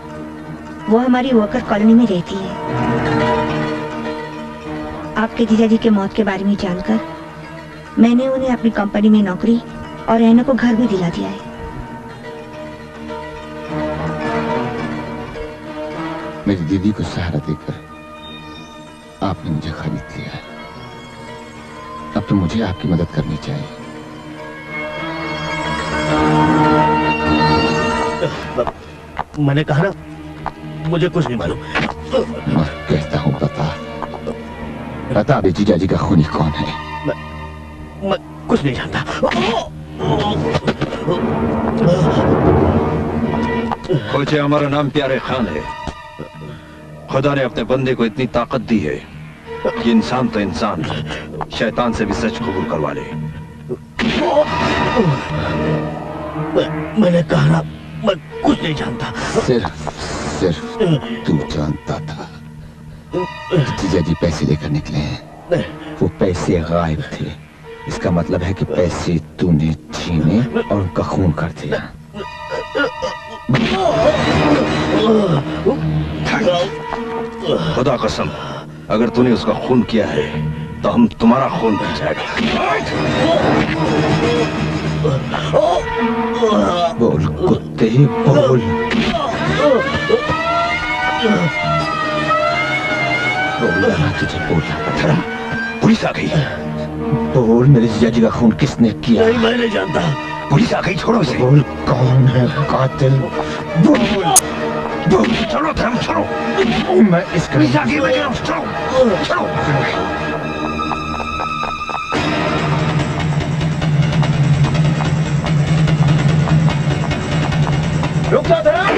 वो हमारी वर्कर कॉलोनी में रहती है। आपके जीजाजी के मौत के बारे में जानकर मैंने उन्हें अपनी कंपनी में नौकरी और रहने को घर भी दिला दिया है। मेरी दीदी को सहारा देकर आपने मुझे खरीद लिया है। अब तो मुझे आपकी मदद करनी चाहिए। मैंने कहा ना, मुझे कुछ नहीं मालूम। मैं कहता हूँ बता बेटी जीजाजी का खूनी कौन है? मैं कुछ नहीं जानता। खोजे, हमारा नाम प्यारे खान है। खुदा ने अपने बंदे को इतनी ताकत दी है कि इंसान तो इंसान शैतान से भी सच कबूल करवा ले। मैंने कहा ना, मैं कुछ नहीं जानता। सिर्फ तू जानता था। जीजाजी पैसे लेकर निकले हैं। वो पैसे गायब थे। इसका मतलब है कि पैसे तूने छीने और उनका खून कर दिया। खुदा कसम, अगर तूने उसका खून किया है तो हम तुम्हारा खून पी जाएगा। बोल कुत्ते, बोल। बोलना तुझे बोलना पड़ा। पुलिस आ गई। बोल, मेरे जीजाजी का खून किसने किया? नहीं, मैं नहीं जानता। पुलिस आ गई, छोड़ो इसे। बोल, कौन है कातिल? बोल, बोल। चलो धर्म, चलो। मैं इस पुलिस आ गई, चलो, चलो। रुक जा धर्म।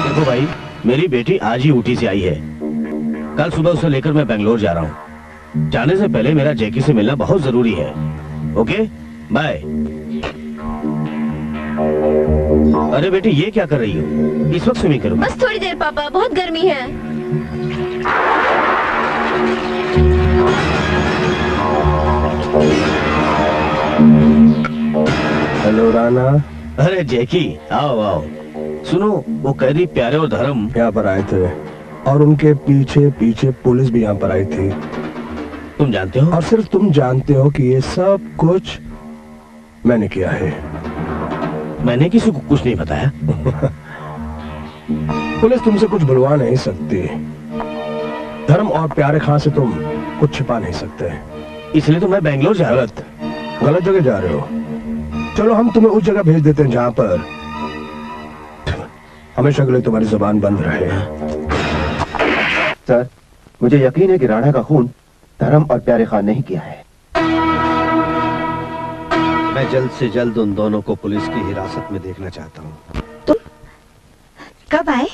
देखो भाई, मेरी बेटी आज ही ऊटी से आई है। कल सुबह उसे लेकर मैं बेंगलोर जा रहा हूँ। जाने से पहले मेरा जैकी से मिलना बहुत जरूरी है। Okay, bye. अरे बेटी, ये क्या कर रही हो? इस वक्त स्विमिंग करो। बस थोड़ी देर पापा, बहुत गर्मी है। हेलो राणा। अरे जैकी, आओ आओ। सुनो, वो कैदी प्यारे और धर्म यहाँ पर आए थे और उनके पीछे पीछे पुलिस भी यहाँ पर आई थी। तुम जानते हो? और सिर्फ तुम जानते हो कि ये सब कुछ मैंने किया है। मैंने किसी को कुछ नहीं बताया। पुलिस तुमसे कुछ बुलवा नहीं सकती। धर्म और प्यारे खान से तुम कुछ छिपा नहीं सकते। इसलिए तो मैं बेंगलोर जा रहा हूँ। गलत जगह जा रहे हो। चलो, हम तुम्हें उस जगह भेज देते हैं जहाँ पर हमेशा के लिए तुम्हारी जुबान बंद रहे। सर, मुझे यकीन है कि राणा का खून धर्म और प्यारे खान ने ही किया है। मैं जल्द से जल्द उन दोनों को पुलिस की हिरासत में देखना चाहता हूँ। तुम कब आए?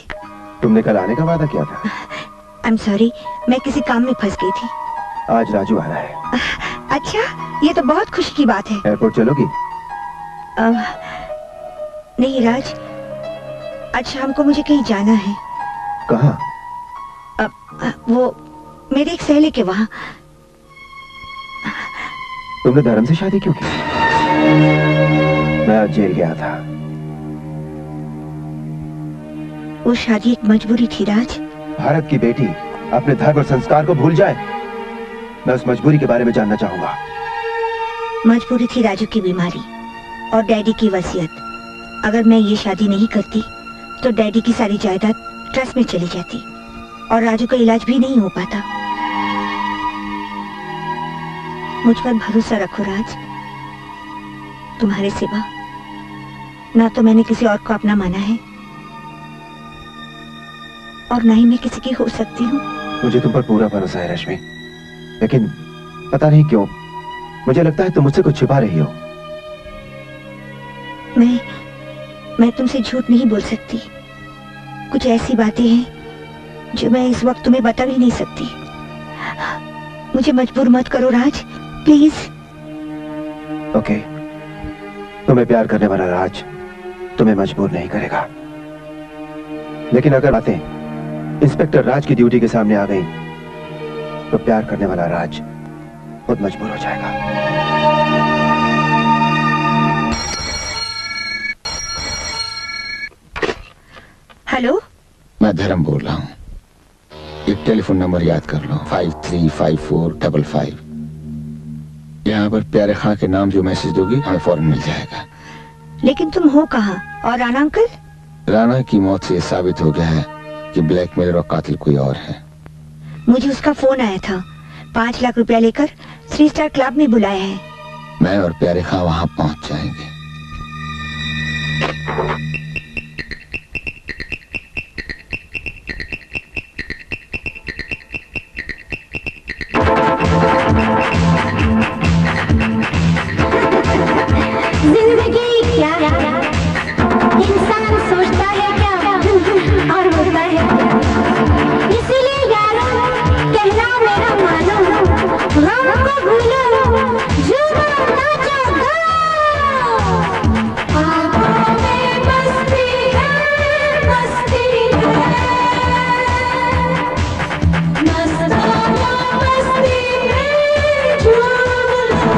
तुमने कल आने का वादा किया था। आई एम सॉरी, मैं किसी काम में फंस गई थी। आज राजू आ रहा है। अच्छा, ये तो बहुत खुशी की बात है। एयरपोर्ट चलोगी? नहीं राज, आज शाम को मुझे कहीं जाना है। कहाँ? वो मेरे एक सहेली के वहाँ। तुमने धर्म से शादी क्यों की? मैं आज जेल गया था। वो शादी एक मजबूरी थी राज। भारत की बेटी अपने धर्म और संस्कार को भूल जाए, मैं उस मजबूरी के बारे में जानना चाहूंगा। मजबूरी थी राजू की बीमारी और डैडी की वसीयत। अगर मैं ये शादी नहीं करती तो डैडी की सारी जायदाद ट्रस्ट में चली जाती और राजू का इलाज भी नहीं हो पाता। मुझ पर भरोसा रखो राज, तुम्हारे सिवा ना तो मैंने किसी और को अपना माना है और ना ही मैं किसी की हो सकती हूँ। मुझे तुम पर पूरा भरोसा है रश्मि, लेकिन पता नहीं क्यों मुझे लगता है तुम मुझसे कुछ छुपा रही हो। मैं तुमसे झूठ नहीं बोल सकती। कुछ ऐसी बातें हैं जो मैं इस वक्त तुम्हें बता भी नहीं सकती। मुझे मजबूर मत करो राज, प्लीज। ओके, तुम्हें प्यार करने वाला राज तुम्हें मजबूर नहीं करेगा, लेकिन अगर बातें इंस्पेक्टर राज की ड्यूटी के सामने आ गई तो प्यार करने वाला राज खुद मजबूर हो जाएगा। हेलो, मैं धर्म बोल रहा हूँ। एक टेलीफोन नंबर याद कर लो, 535455। यहाँ पर प्यारे खां के नाम जो मैसेज दोगी हमें फौरन मिल जाएगा। लेकिन तुम हो कहाँ? और राणा अंकल? राणा की मौत से साबित हो गया है कि ब्लैकमेलर और कातिल कोई और है। मुझे उसका फोन आया था, 5 लाख रुपया लेकर 3 स्टार क्लब में बुलाया है। मैं और प्यारे खां वहाँ पहुँच जाएंगे। जिंदगी क्या इंसान सोचता है क्या और होता है क्या, इसलिए यारो कहना मेरा मानो, गम को भूलो झूमा नाचो आँखों में मस्ती है मस्ताना मस्ती में झूम लो।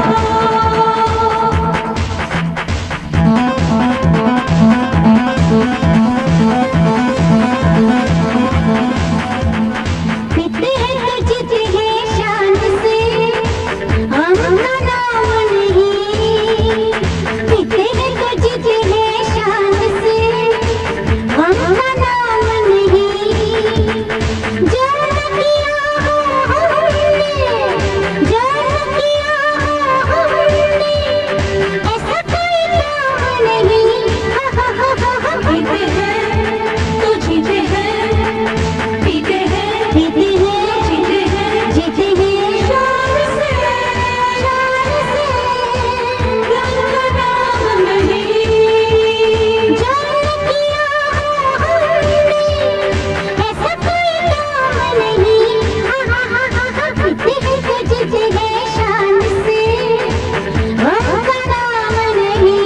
पीते हैं तो जीते हैं शान से, हमका नाम नहीं। पीते हैं तो जीते हैं शान से, हमका नाम नहीं। जो किया हमने, जो किया हमने, ऐसा कोई काम नहीं। पीते हैं तो जीते हैं, पीते हैं जीते हैं, जीते हैं शान से, रंग का नाम नहीं। जो किया हमने, ऐसा कोई काम नहीं। पीते हैं तो जीते हैं शान से, रंग का नाम नहीं।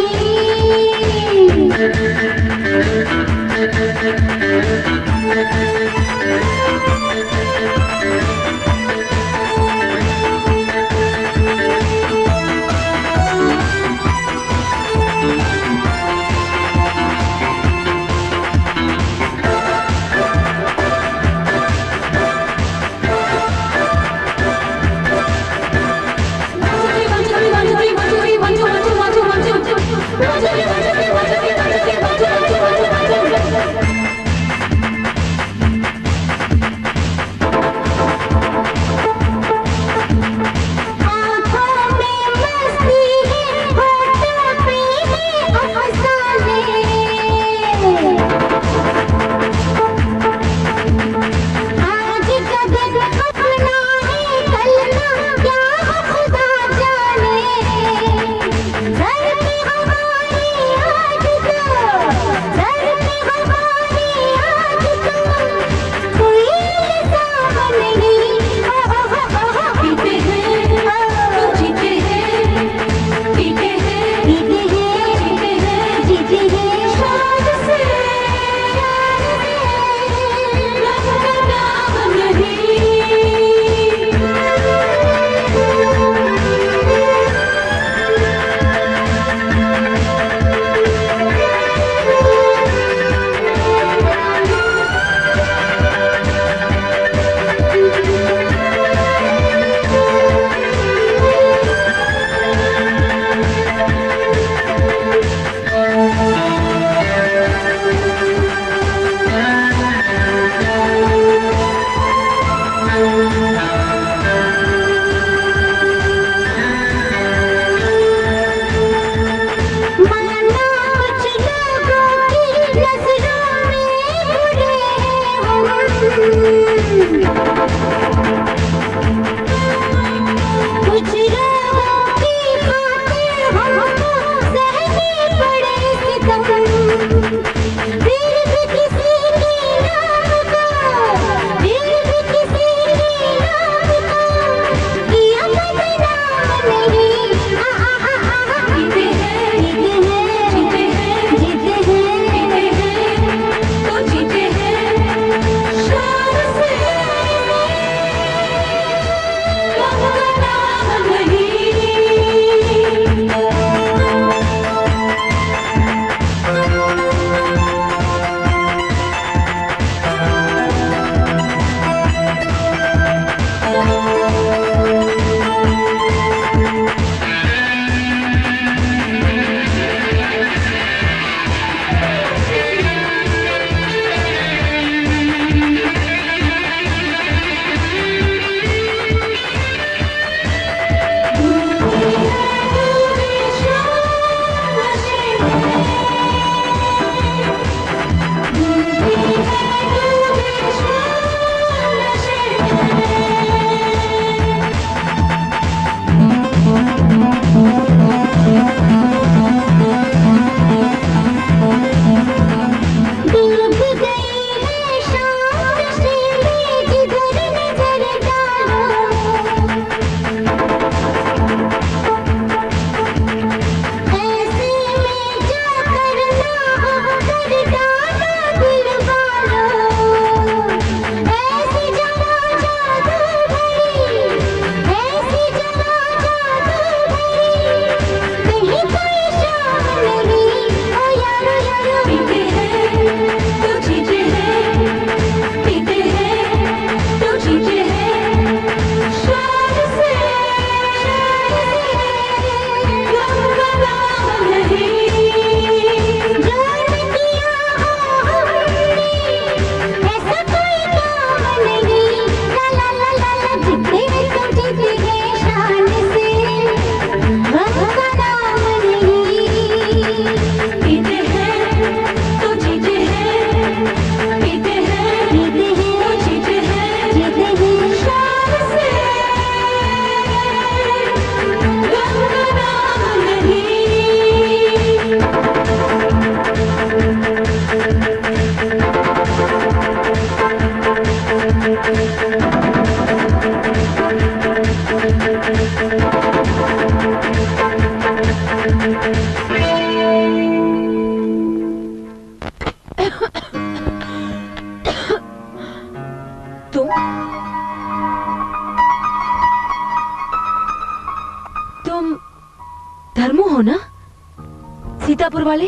सीतापुर वाले?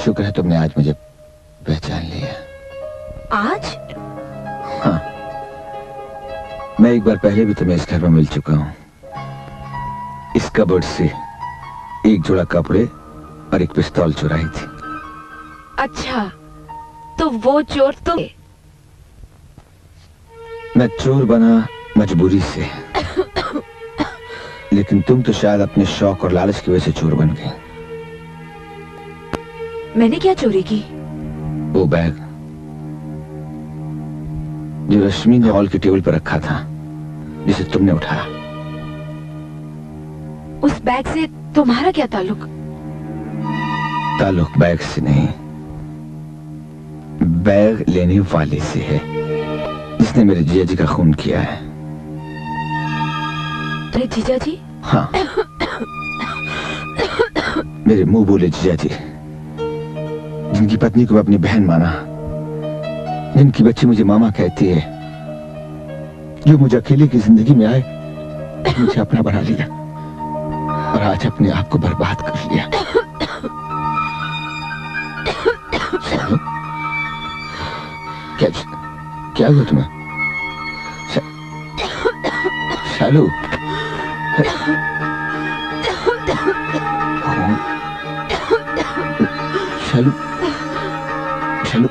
शुक्र है तुमने आज मुझे पहचान लिया। आज? हाँ, मैं एक बार पहले भी तुम्हें इस घर में मिल चुका हूँ। इस कबर्ड से एक जोड़ा कपड़े और एक पिस्तौल चुराई थी। अच्छा, तो वो चोर तुम? मैं चोर बना मजबूरी से, लेकिन तुम तो शायद अपने शौक और लालच की वजह से चोर बन गई। मैंने क्या चोरी की? वो बैग जो रश्मि ने हॉल की टेबल पर रखा था, जिसे तुमने उठाया। उस बैग से तुम्हारा क्या ताल्लुक? ताल्लुक बैग से नहीं, बैग लेने वाले से है, जिसने मेरे जीजा जी का खून किया है। तेरे जीजा जी? हाँ, मेरे मुंह बोले जीजा जी, जिनकी पत्नी को मैं अपनी बहन माना, जिनकी बच्ची मुझे मामा कहती है, जो मुझे अकेले की जिंदगी में आए, मुझे अपना बना लिया और आज अपने आप को बर्बाद कर लिया। शालू, क्या हुआ तुम्हें? शालू, शालू, शालू,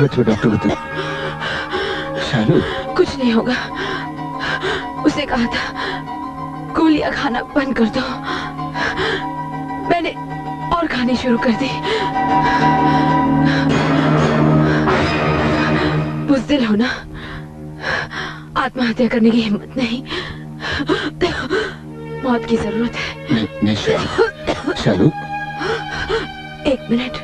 तुम्हें डॉक्टर बता। शालू, कुछ नहीं होगा। उसे कहा था गोलियां खाना बंद कर दो, मैंने और खानी शुरू कर दी। बुज़दिल हो ना, आत्महत्या करने की हिम्मत नहीं, मौत की जरूरत है। नहीं शालू, एक मिनट।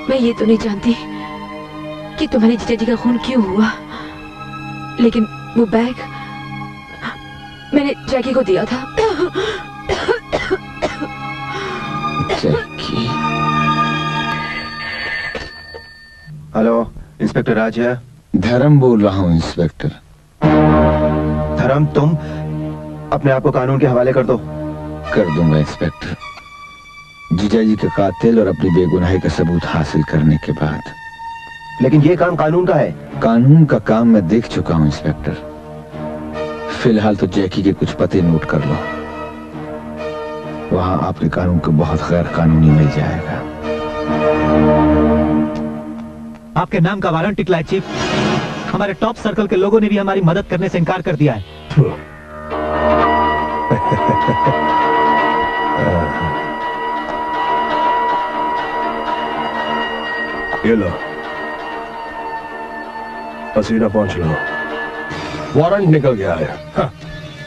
मैं ये तो नहीं जानती कि तुम्हारी जीजा जी का खून क्यों हुआ, लेकिन वो बैग मैंने जैकी को दिया था। जैकी? हेलो, इंस्पेक्टर राज है। धर्म बोल रहा हूँ इंस्पेक्टर। धर्म, तुम अपने आप को कानून के हवाले कर दो। कर दूंगा इंस्पेक्टर, जीजा जी के कातिल और अपनी बेगुनाही का सबूत हासिल करने के बाद। लेकिन ये काम कानून का है। कानून का काम मैं देख चुका हूँ इंस्पेक्टर। फिलहाल तो जैकी के कुछ पते नोट कर लो, वहां आपके कानून को बहुत गैर कानूनी मिल जाएगा। आपके नाम का वारंट निकला है चीफ। हमारे टॉप सर्कल के लोगों ने भी हमारी मदद करने से इनकार कर दिया है। ये लो, पसीना पहुंच लो। वारंट निकल गया है। हाँ,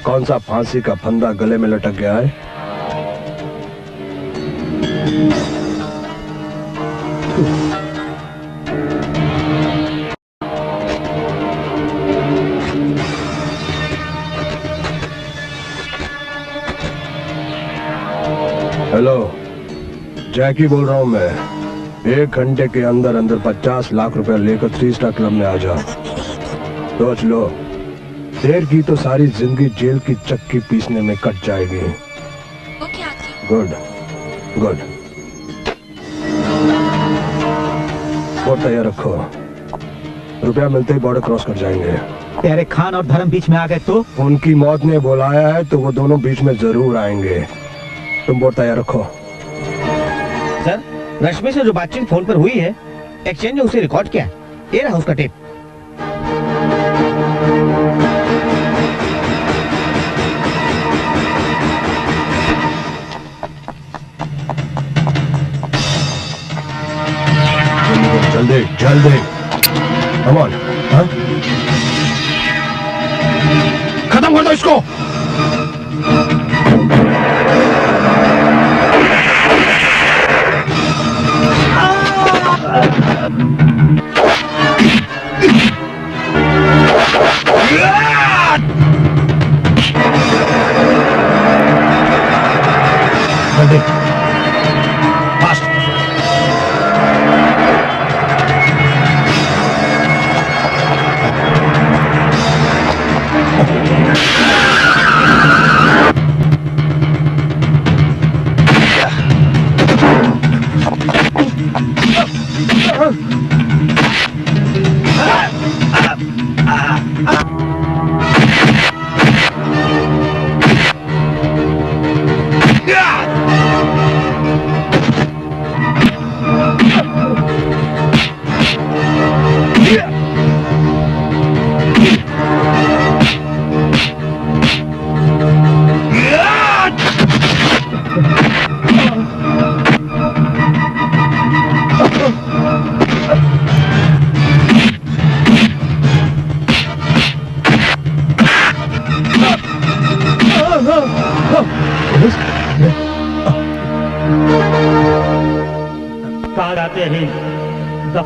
कौन सा फांसी का फंदा गले में लटक गया है? हेलो, जैकी बोल रहा हूं मैं। 1 घंटे के अंदर अंदर 50 लाख रुपए लेकर 3 स्टार क्लब में आ जा। सोच लो, देर की तो सारी जिंदगी जेल की चक्की पीसने में कट जाएगी। गुड गुड, वो तैयार रखो, रुपया मिलते ही बॉर्डर क्रॉस कर जाएंगे। प्यारे खान और धर्म बीच में आ गए तो? उनकी मौत ने बुलाया है तो वो दोनों बीच में जरूर आएंगे। तुम बोर्ड तैयार रखो। सर, रश्मि से जो बातचीत फोन पर हुई है, एक्सचेंज ने उसे रिकॉर्ड किया। ये रहा उसका टेप। जल्दी जल्दी, कम ऑन। खत्म कर दो इसको। जल्दी, फास्ट।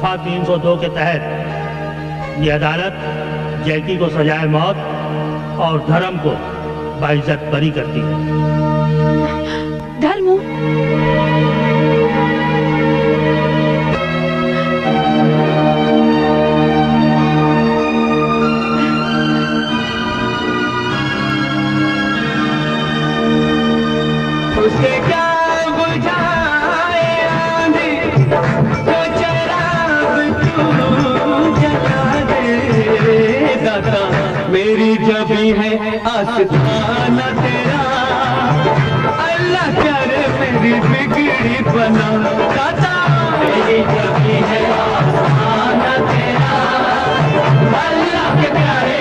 दफा 302 के तहत ये अदालत जैकी को सजाए मौत और धर्म को बाइज्जत बरी करती है। धर्म उससे क्या बुझाए आंधी तो चराग तू जला दे दाता मेरी जब भी है आस्ताना तेरा अल्लाह करे मेरी बिगड़ी बना दाता मेरी जब भी है आस्ताना तेरा अल्लाह के प्यारे